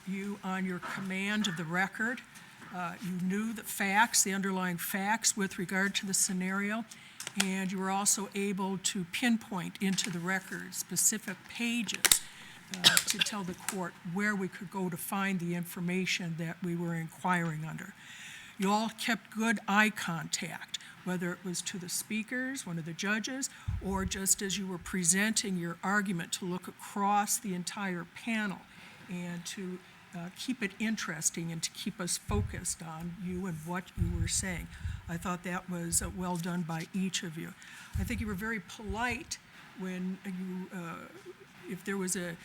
S12: you on your command of the record. You knew the facts, the underlying facts with regard to the scenario, and you were also able to pinpoint into the record specific pages to tell the court where we could go to find the information that we were inquiring under. You all kept good eye contact, whether it was to the speakers, one of the judges, or just as you were presenting your argument to look across the entire panel and to keep it interesting and to keep us focused on you and what you were saying. I thought that was well done by each of you. I think you were very polite when you, if there was an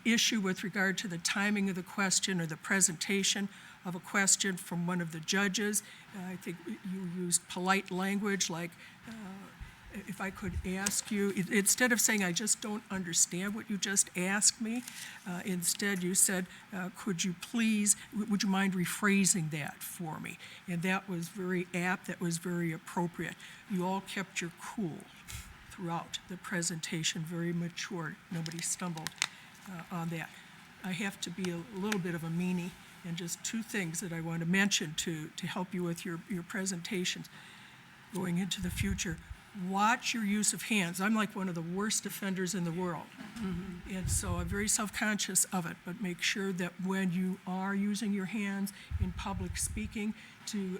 S12: issue with regard to the timing of the question or the presentation of a question from one of the judges. I think you used polite language like, if I could ask you, instead of saying, I just don't understand what you just asked me, instead you said, could you please, would you mind rephrasing that for me? And that was very apt, that was very appropriate. You all kept your cool throughout the presentation, very mature. Nobody stumbled on that. I have to be a little bit of a meanie, and just two things that I want to mention to help you with your presentations going into the future. Watch your use of hands. I'm like one of the worst offenders in the world. And so I'm very self-conscious of it, but make sure that when you are using your hands in public speaking to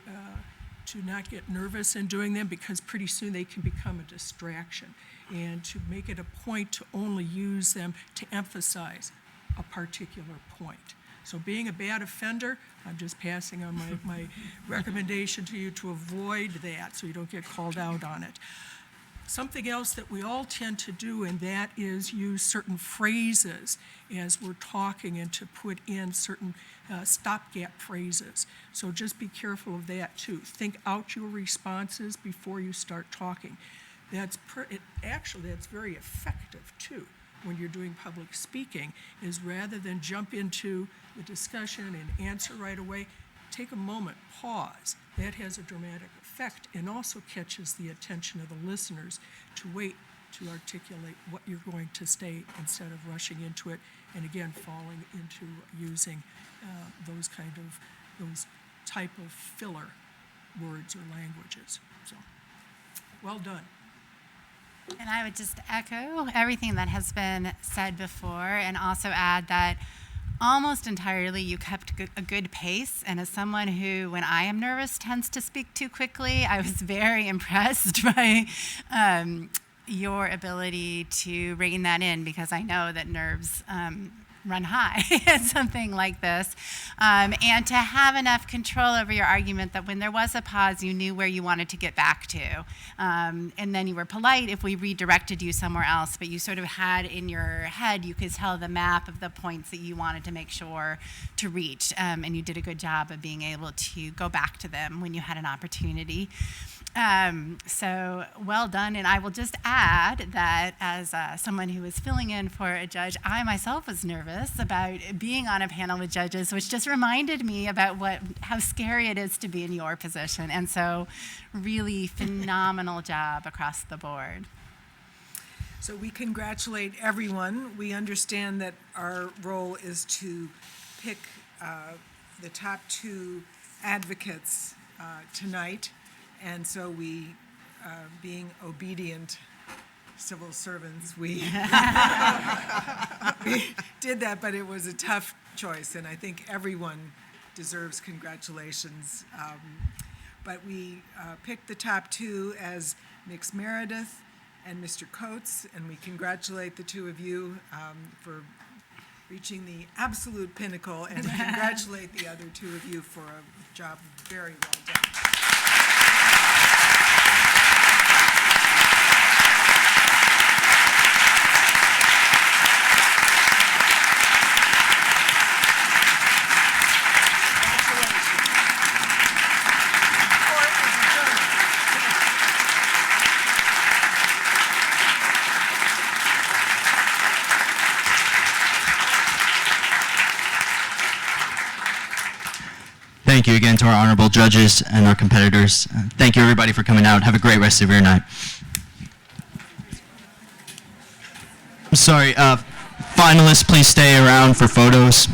S12: not get nervous in doing them, because pretty soon they can become a distraction, and to make it a point to only use them to emphasize a particular point. So being a bad offender, I'm just passing on my recommendation to you to avoid that so you don't get called out on it. Something else that we all tend to do, and that is use certain phrases as we're talking and to put in certain stopgap phrases. So just be careful of that too. Think out your responses before you start talking. Actually, that's very effective too when you're doing public speaking, is rather than jump into the discussion and answer right away, take a moment, pause. That has a dramatic effect and also catches the attention of the listeners to wait to articulate what you're going to state instead of rushing into it and again falling into using those type of filler words or languages. So, well done.
S11: And I would just echo everything that has been said before and also add that almost entirely you kept a good pace. And as someone who, when I am nervous, tends to speak too quickly, I was very impressed by your ability to rein that in, because I know that nerves run high at something like this, and to have enough control over your argument that when there was a pause, you knew where you wanted to get back to. And then you were polite if we redirected you somewhere else, but you sort of had in your head, you could tell the map of the points that you wanted to make sure to reach, and you did a good job of being able to go back to them when you had an opportunity. So well done, and I will just add that as someone who was filling in for a judge, I myself was nervous about being on a panel with judges, which just reminded me about how scary it is to be in your position, and so really phenomenal job across the board.
S7: So we congratulate everyone. We understand that our role is to pick the top two advocates tonight. And so we, being obedient civil servants, we did that, but it was a tough choice, and I think everyone deserves congratulations. But we picked the top two as Ms. Meredith and Mr. Coates, and we congratulate the two of you for reaching the absolute pinnacle, and congratulate the other two of you for a job very well done.
S2: Thank you again to our honorable judges and our competitors. Thank you, everybody, for coming out. Have a great rest of your night. I'm sorry. Finalists, please stay around for photos.